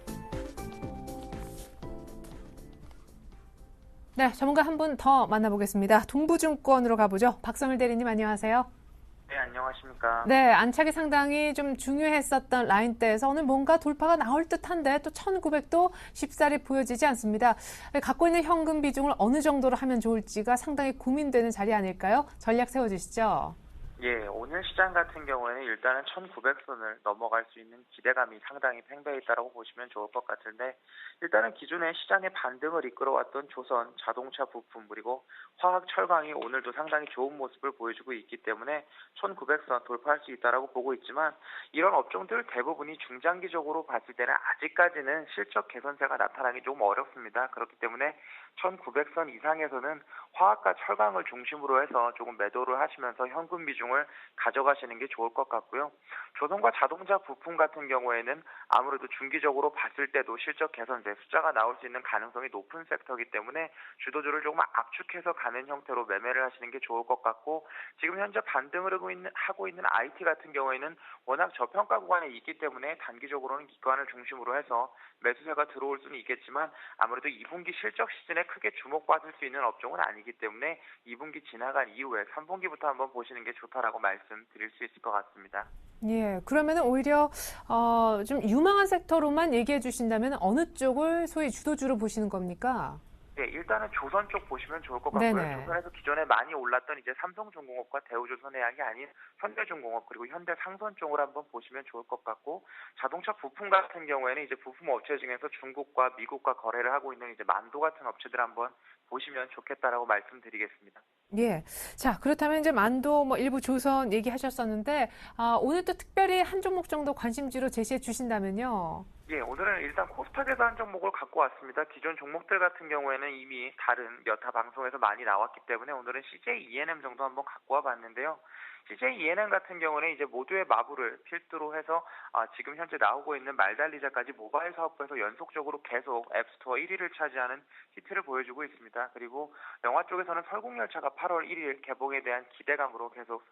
A: 네, 전문가 한 분 더 만나보겠습니다. 동부증권으로 가보죠. 박성일 대리님 안녕하세요.
F: 네, 안녕하십니까.
A: 네, 안착이 상당히 좀 중요했었던 라인대에서 오늘 뭔가 돌파가 나올 듯한데 또 1900도 쉽사리 보여지지 않습니다. 갖고 있는 현금 비중을 어느 정도로 하면 좋을지가 상당히 고민되는 자리 아닐까요? 전략 세워주시죠.
F: 예, 오늘 시장 같은 경우에는 일단은 1900선을 넘어갈 수 있는 기대감이 상당히 팽배해 있다고 보시면 좋을 것 같은데 일단은 기존에 시장의 반등을 이끌어왔던 조선, 자동차 부품 그리고 화학, 철강이 오늘도 상당히 좋은 모습을 보여주고 있기 때문에 1900선 돌파할 수 있다고 보고 있지만 이런 업종들 대부분이 중장기적으로 봤을 때는 아직까지는 실적 개선세가 나타나기 좀 어렵습니다. 그렇기 때문에 1900선 이상에서는 화학과 철강을 중심으로 해서 조금 매도를 하시면서 현금 비중을 가져가시는 게 좋을 것 같고요. 조선과 자동차 부품 같은 경우에는 아무래도 중기적으로 봤을 때도 실적 개선세 숫자가 나올 수 있는 가능성이 높은 섹터이기 때문에 주도주를 조금 압축해서 가는 형태로 매매를 하시는 게 좋을 것 같고 지금 현재 반등을 하고 있는 IT 같은 경우에는 워낙 저평가 구간에 있기 때문에 단기적으로는 기관을 중심으로 해서 매수세가 들어올 수는 있겠지만 아무래도 2분기 실적 시즌에 크게 주목받을 수 있는 업종은 아니기 때문에 2분기 지나간 이후에 3분기부터 한번 보시는 게 좋다라고 말씀드릴 수 있을 것 같습니다.
A: 예, 그러면은 오히려 좀 유망한 섹터로만 얘기해 주신다면 어느 쪽을 소위 주도주로 보시는 겁니까?
F: 네, 일단은 조선 쪽 보시면 좋을 것 같고요.
A: 네네.
F: 조선에서 기존에 많이 올랐던 이제 삼성중공업과 대우조선해양이 아닌 현대중공업 그리고 현대상선 쪽을 한번 보시면 좋을 것 같고 자동차 부품 같은 경우에는 이제 부품 업체 중에서 중국과 미국과 거래를 하고 있는 이제 만도 같은 업체들 한번 보시면 좋겠다라고 말씀드리겠습니다.
A: 예. 자, 그렇다면 이제 만도 일부 조선 얘기하셨었는데 오늘 또 특별히 한 종목 정도 관심지로 제시해 주신다면요.
F: 예, 오늘은 일단 코스닥에서 한 종목을 갖고 왔습니다. 기존 종목들 같은 경우에는 이미 다른 여타 방송에서 많이 나왔기 때문에 오늘은 CJ E&M 정도 한번 갖고 와봤는데요. CJ E&M 같은 경우는 이제 모두의 마블을 필두로 해서 지금 현재 나오고 있는 말달리자까지 모바일 사업부에서 연속적으로 계속 앱스토어 1위를 차지하는 히트를 보여주고 있습니다. 그리고 영화 쪽에서는 설국열차가 8월 1일 개봉에 대한 기대감으로 계속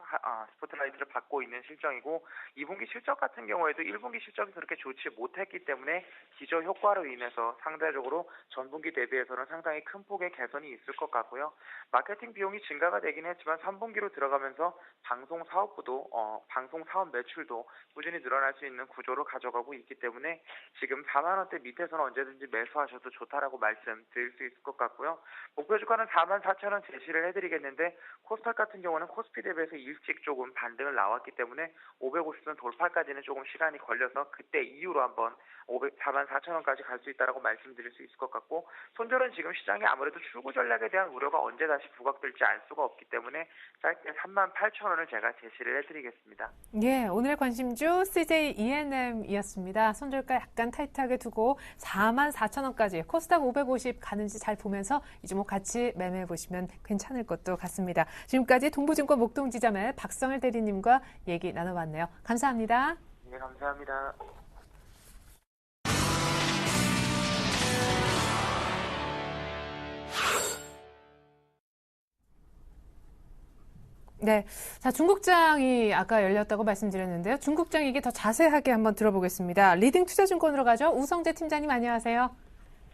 F: 스포트라이트를 받고 있는 실정이고 2분기 실적 같은 경우에도 1분기 실적이 그렇게 좋지 못했기 때문에 기저 효과로 인해서 상대적으로 전분기 대비해서는 상당히 큰 폭의 개선이 있을 것 같고요. 마케팅 비용이 증가가 되긴 했지만 3분기로 들어가면서 방송 사업부도 방송 사업 매출도 꾸준히 늘어날 수 있는 구조로 가져가고 있기 때문에 지금 4만 원대 밑에서는 언제든지 매수하셔도 좋다라고 말씀드릴 수 있을 것 같고요. 목표 주가는 44,000원 제시를 해드리겠는데 코스닥 같은 경우는 코스피 대비해서 일찍 조금 반등을 나왔기 때문에 550선 돌파까지는 조금 시간이 걸려서 그때 이후로 한번 44,000원까지 갈 수 있다라고 말씀드릴 수 있을 것 같고 손절은 지금 시장이 아무래도 출구 전략에 대한 우려가 언제 다시 부각될지 알 수가 없기 때문에 짧게 38,000원을 제가 제시를 해드리겠습니다.
A: 예, 오늘의 관심주 CJ E&M이었습니다. 손절가 약간 타이트하게 두고 44,000원까지 코스닥 550 가는지 잘 보면서 이 종목 같이 매매해 보시면 괜찮을 것도 같습니다. 지금까지 동부증권 목동지점의 박성일 대리님과 얘기 나눠봤네요. 감사합니다.
F: 네, 감사합니다.
A: 네. 자, 중국장이 아까 열렸다고 말씀드렸는데요. 중국장 얘기 더 자세하게 한번 들어보겠습니다. 리딩 투자증권으로 가죠. 우성재 팀장님 안녕하세요.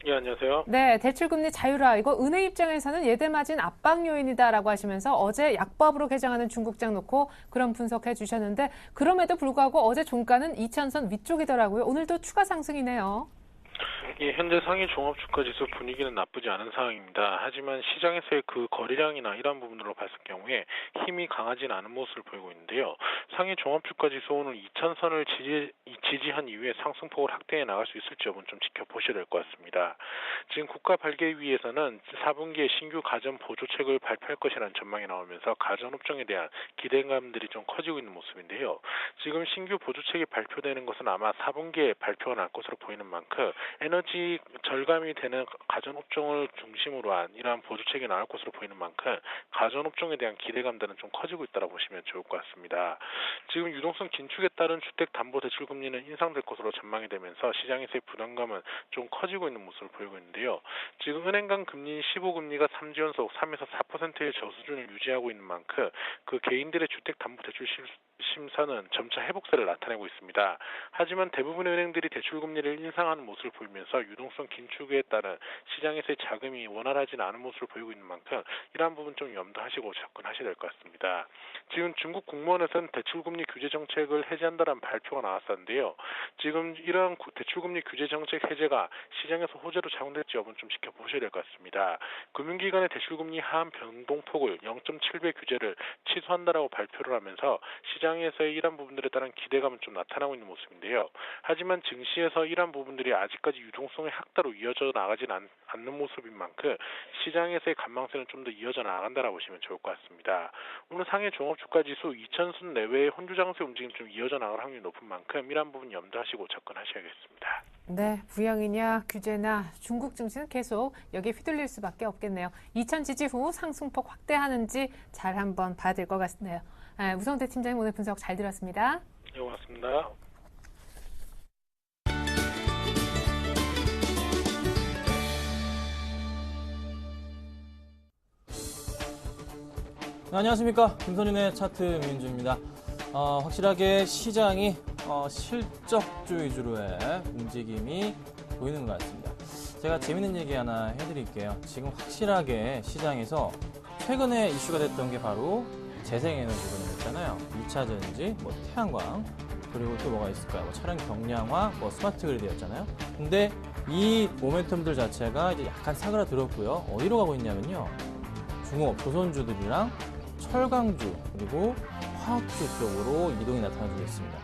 G: 예, 안녕하세요.
A: 네, 대출금리 자유화. 이거 은행 입장에서는 예대마진 압박 요인이다라고 하시면서 어제 약법으로 개정하는 중국장 놓고 그런 분석해 주셨는데 그럼에도 불구하고 어제 종가는 2,000선 위쪽이더라고요. 오늘도 추가 상승이네요.
G: 예, 현재 상해 종합주가지수 분위기는 나쁘지 않은 상황입니다. 하지만 시장에서의 그 거래량이나 이런 부분으로 봤을 경우에 힘이 강하진 않은 모습을 보이고 있는데요. 상해 종합주가지수 오늘 2,000선을 지지한 이후에 상승폭을 확대해 나갈 수 있을지 여부는 좀 지켜보셔야 될 것 같습니다. 지금 국가발개위에서는 4분기에 신규 가전 보조책을 발표할 것이라는 전망이 나오면서 가전업종에 대한 기대감들이 좀 커지고 있는 모습인데요. 지금 신규 보조책이 발표되는 것은 아마 4분기에 발표가 날 것으로 보이는 만큼 에너지 절감이 되는 가전업종을 중심으로 한 이러한 보조책이 나올 것으로 보이는 만큼 가전업종에 대한 기대감들은 좀 커지고 있다고 보시면 좋을 것 같습니다. 지금 유동성 긴축에 따른 주택담보대출금리는 인상될 것으로 전망이 되면서 시장에서의 부담감은 좀 커지고 있는 모습을 보이고 있는데요. 지금 은행 간 금리인 15금리가 3주 연속 3에서 4%의 저수준을 유지하고 있는 만큼 그 개인들의 주택담보대출 심사는 점차 회복세를 나타내고 있습니다. 하지만 대부분의 은행들이 대출금리를 인상하는 모습을 보이면서 유동성 긴축에 따른 시장에서의 자금이 원활하지 않은 모습을 보이고 있는 만큼 이러한 부분 좀 염두하시고 접근하셔야 될 것 같습니다. 지금 중국 국무원에서는 대출금리 규제 정책을 해제한다는 발표가 나왔었는데요. 지금 이러한 대출금리 규제 정책 해제가 시장에서 호재로 작용될지 여부는 좀 지켜보셔야 될 것 같습니다. 금융기관의 대출금리 하한 변동폭을 0.7배 규제를 취소한다라고 발표를 하면서 시장에서의 이러한 부분들에 따른 기대감은 좀 나타나고 있는 모습인데요. 하지만 증시에서 이러한 부분들이 아직까지 유동성의 확대로 이어져 나가진 않는 모습인 만큼 시장에서의 관망세는 좀 더 이어져 나간다라고 보시면 좋을 것 같습니다. 오늘 상해 종합주가지수 2,000선 내외의 혼주장세 움직임 좀 이어져 나갈 확률이 높은 만큼 이러한 부분 염두하시고 접근하셔야겠습니다.
A: 네, 부양이냐 규제나 중국 증시는 계속 여기에 휘둘릴 수밖에 없겠네요. 2,000 지지 후 상승폭 확대하는지 잘 한번 봐야 될 것 같네요. 우성태 팀장님 오늘 분석 잘 들었습니다.
G: 네, 고맙습니다.
H: 네, 안녕하십니까. 김선윤의 차트 민주입니다. 확실하게 시장이 실적주 위주로의 움직임이 보이는 것 같습니다. 제가 재밌는 얘기 하나 해드릴게요. 지금 확실하게 시장에서 최근에 이슈가 됐던 게 바로 재생에너지 분야였잖아요. 2차 전지, 태양광, 그리고 또 뭐가 있을까요? 차량 경량화, 스마트 그리드였잖아요. 근데 이 모멘텀들 자체가 이제 약간 사그라들었고요. 어디로 가고 있냐면요. 중공업, 조선주들이랑 철강주, 그리고 화학주 쪽으로 이동이 나타나고 있습니다.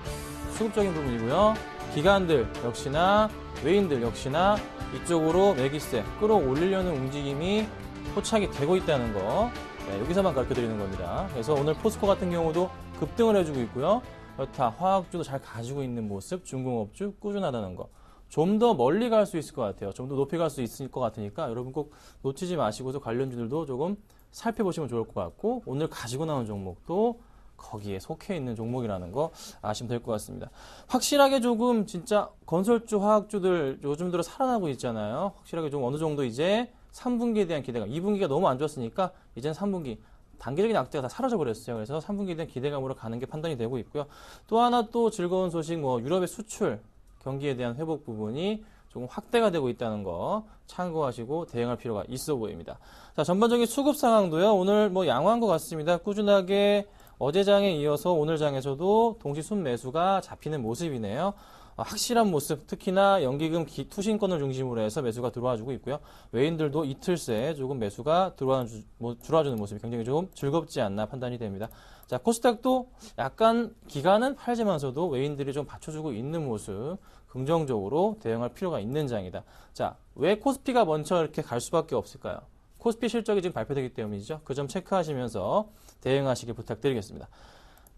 H: 수급적인 부분이고요. 기관들 역시나, 외인들 역시나 이쪽으로 매기세 끌어올리려는 움직임이 포착이 되고 있다는 거. 네, 여기서만 가르쳐드리는 겁니다. 그래서 오늘 포스코 같은 경우도 급등을 해주고 있고요. 여타 화학주도 잘 가지고 있는 모습, 중공업주 꾸준하다는 거. 좀 더 멀리 갈 수 있을 것 같아요. 좀 더 높이 갈 수 있을 것 같으니까 여러분 꼭 놓치지 마시고서 관련주들도 조금 살펴보시면 좋을 것 같고 오늘 가지고 나온 종목도 거기에 속해 있는 종목이라는 거 아시면 될 것 같습니다. 확실하게 조금 진짜 건설주, 화학주들 요즘 들어 살아나고 있잖아요. 확실하게 좀 어느 정도 이제 3분기에 대한 기대감, 2분기가 너무 안 좋았으니까 이제는 3분기 단기적인 악재가 다 사라져 버렸어요. 그래서 3분기에 대한 기대감으로 가는 게 판단이 되고 있고요. 또 하나 또 즐거운 소식, 유럽의 수출 경기에 대한 회복 부분이 조금 확대가 되고 있다는 거 참고하시고 대응할 필요가 있어 보입니다. 자, 전반적인 수급 상황도요. 오늘 양호한 것 같습니다. 꾸준하게 어제 장에 이어서 오늘 장에서도 동시 순매수가 잡히는 모습이네요. 확실한 모습, 특히나 연기금 투신권을 중심으로 해서 매수가 들어와주고 있고요. 외인들도 이틀 새 조금 매수가 들어와주는 모습이 굉장히 좀 즐겁지 않나 판단이 됩니다. 자, 코스닥도 약간 기간은 팔지만서도 외인들이 좀 받쳐주고 있는 모습, 긍정적으로 대응할 필요가 있는 장이다. 자, 왜 코스피가 먼저 이렇게 갈 수밖에 없을까요? 코스피 실적이 지금 발표되기 때문이죠. 그 점 체크하시면서 대응하시길 부탁드리겠습니다.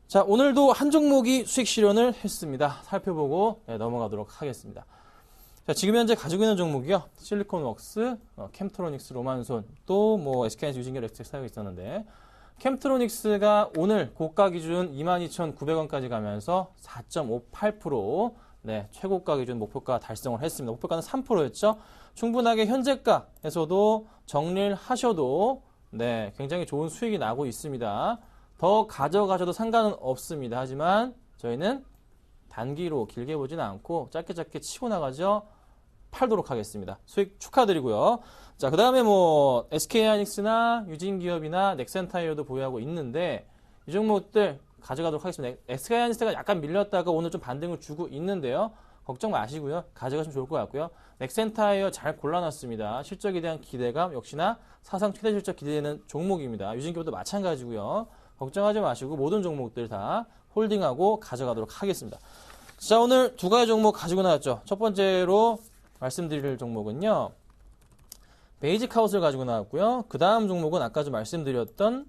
H: 자, 오늘도 한 종목이 수익 실현을 했습니다. 살펴보고 넘어가도록 하겠습니다. 자, 지금 현재 가지고 있는 종목이요. 실리콘웍스, 캠트로닉스, 로만손, 또 SK하이닉스, 유진결, 엑스텍 사용이 있었는데 캠트로닉스가 오늘 고가 기준 22,900원까지 가면서 4.58% 최고가 기준 목표가 달성을 했습니다. 목표가는 3%였죠. 충분하게 현재가에서도 정리를 하셔도 굉장히 좋은 수익이 나고 있습니다. 더 가져가셔도 상관은 없습니다. 하지만 저희는 단기로 길게 보지는 않고 짧게 치고 나가죠. 팔도록 하겠습니다. 수익 축하드리고요. 자, 그 다음에 뭐 SK하이닉스나 유진기업이나 넥센타이어도 보유하고 있는데 이 종목들 가져가도록 하겠습니다. SK하이닉스가 약간 밀렸다가 오늘 좀 반등을 주고 있는데요. 걱정 마시고요. 가져가시면 좋을 것 같고요. 넥센타이어 잘 골라놨습니다. 실적에 대한 기대감 역시나 사상 최대 실적 기대되는 종목입니다. 유진기업도 마찬가지고요. 걱정하지 마시고 모든 종목들 다 홀딩하고 가져가도록 하겠습니다. 자, 오늘 두 가지 종목 가지고 나왔죠. 첫 번째로 말씀드릴 종목은요. 베이직하우스를 가지고 나왔고요. 그 다음 종목은 아까 좀 말씀드렸던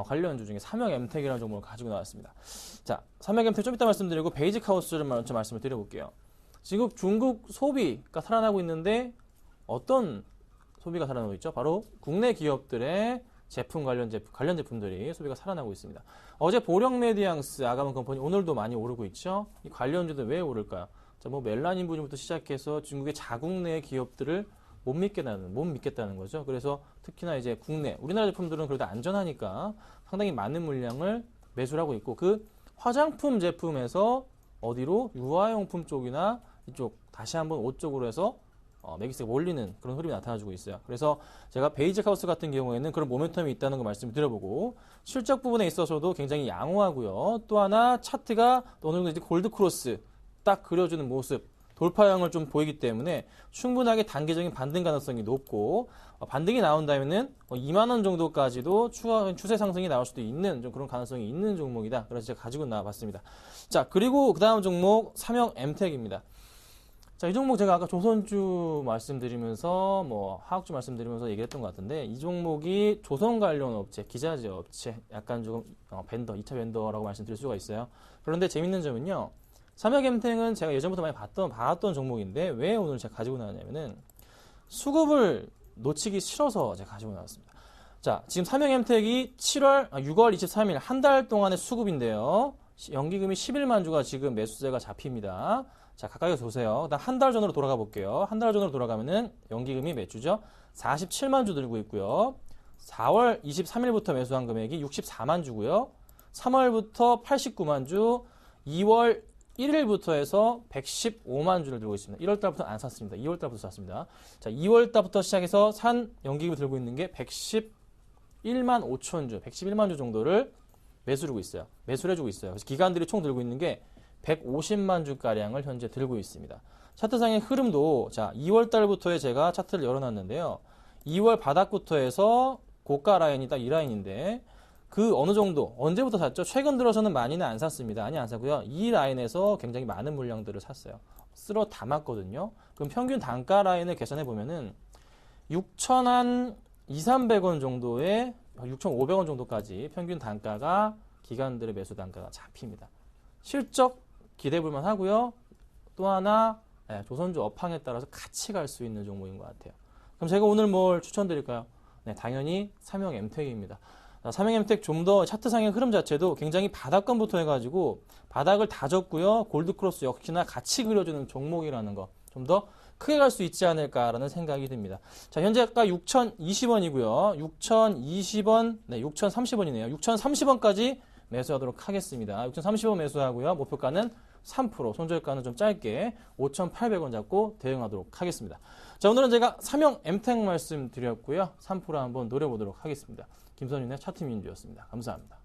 H: 관련주 중에 삼형엠텍이라는 종목을 가지고 나왔습니다. 자, 삼형엠텍 좀 이따 말씀드리고 베이직하우스를 먼저 말씀을 드려볼게요. 지금 중국 소비가 살아나고 있는데 어떤 소비가 살아나고 있죠? 바로 국내 기업들의 제품 관련 제품들이 소비가 살아나고 있습니다. 어제 보령메디앙스, 아가몬컴퍼니 오늘도 많이 오르고 있죠. 이 관련주들 왜 오를까요? 자, 뭐 멜라닌 분유부터 시작해서 중국의 자국 내 기업들을 못 믿겠다는 거죠. 그래서 특히나 이제 국내 우리나라 제품들은 그래도 안전하니까 상당히 많은 물량을 매수를 하고 있고 그 화장품 제품에서 어디로 유아용품 쪽이나 이쪽 다시 한번 옷 쪽으로 해서 매기스가 몰리는 그런 흐름이 나타나주고 있어요. 그래서 제가 베이직하우스 같은 경우에는 그런 모멘텀이 있다는 거 말씀을 드려보고 실적 부분에 있어서도 굉장히 양호하고요. 또 하나 차트가 어느 정도 이제 골드 크로스 딱 그려주는 모습 돌파형을 좀 보이기 때문에 충분하게 단기적인 반등 가능성이 높고 반등이 나온다면은 2만 원 정도까지도 추세 상승이 나올 수도 있는 좀 그런 가능성이 있는 종목이다. 그래서 제가 가지고 나와봤습니다. 자, 그리고 그 다음 종목 삼형엠텍입니다. 자, 이 종목 제가 아까 조선주 말씀드리면서 뭐 화학주 말씀드리면서 얘기했던 것 같은데 이 종목이 조선 관련 업체, 기자재 업체 약간 조금 벤더, 2차 벤더라고 말씀드릴 수가 있어요. 그런데 재밌는 점은요. 삼형엠텍은 제가 예전부터 많이 봐왔던 종목인데 왜 오늘 제가 가지고 나왔냐면은 수급을 놓치기 싫어서 제가 가지고 나왔습니다. 자, 지금 삼형엠텍이 6월 23일 한 달 동안의 수급인데요. 연기금이 11만 주가 지금 매수세가 잡힙니다. 자, 가까이 보세요. 일단 한 달 전으로 돌아가 볼게요. 한 달 전으로 돌아가면은 연기금이 몇 주죠? 47만 주 들고 있고요. 4월 23일부터 매수한 금액이 64만 주고요. 3월부터 89만 주, 2월 1일부터 해서 115만 주를 들고 있습니다. 1월달부터 안 샀습니다. 2월달부터 샀습니다. 자, 2월달부터 시작해서 산 연기금을 들고 있는 게 111만 5천 주, 111만 주 정도를 매수를 해주고 있어요. 그래서 기관들이 총 들고 있는 게 150만 주가량을 현재 들고 있습니다. 차트상의 흐름도 자 2월달부터에 제가 차트를 열어놨는데요. 2월 바닥부터 해서 고가 라인이 딱 이 라인인데 그 어느 정도 언제부터 샀죠? 최근 들어서는 많이는 안 샀습니다. 아니 안 사고요. 이 라인에서 굉장히 많은 물량들을 샀어요. 쓸어 담았거든요. 그럼 평균 단가 라인을 계산해 보면은 6,200~300원 정도의 6,500원 정도까지 평균 단가가 기관들의 매수 단가가 잡힙니다. 실적 기대해 볼만 하고요. 또 하나 조선주 업황에 따라서 같이 갈 수 있는 종목인 것 같아요. 그럼 제가 오늘 뭘 추천드릴까요? 네, 당연히 삼형엠텍입니다. 삼형엠텍 좀 더 차트상의 흐름 자체도 굉장히 바닥권부터 해가지고 바닥을 다졌고요. 골드크로스 역시나 같이 그려주는 종목이라는 거 좀 더 크게 갈 수 있지 않을까라는 생각이 듭니다. 자, 현재 아까 6,020원이고요. 6,020원, 네, 6,030원이네요. 6,030원까지 매수하도록 하겠습니다. 6,030원 매수하고요. 목표가는 3%, 손절가는 좀 짧게 5,800원 잡고 대응하도록 하겠습니다. 자, 오늘은 제가 삼형엠텍 말씀드렸고요. 3% 한번 노려보도록 하겠습니다. 김선윤의 차트민주였습니다. 감사합니다.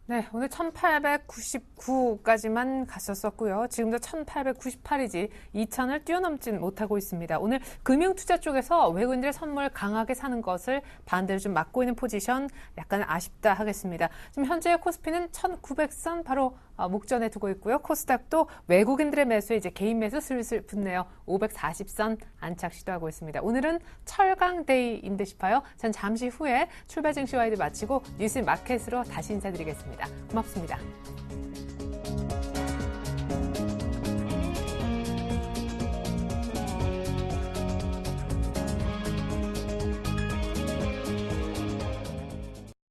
A: 네, 오늘 1899까지만 갔었었고요. 지금도 1898이지 2000을 뛰어넘진 못하고 있습니다. 오늘 금융투자 쪽에서 외국인들 선물 강하게 사는 것을 반대로 좀 막고 있는 포지션 약간 아쉽다 하겠습니다. 지금 현재 코스피는 1900선 바로 목전에 두고 있고요. 코스닥도 외국인들의 매수에 이제 개인 매수 슬슬 붙네요. 540선 안착 시도하고 있습니다. 오늘은 철강데이인 듯 싶어요. 전 잠시 후에 출발 증시 와이드 마치고 뉴스 마켓으로 다시 인사드리겠습니다. 고맙습니다.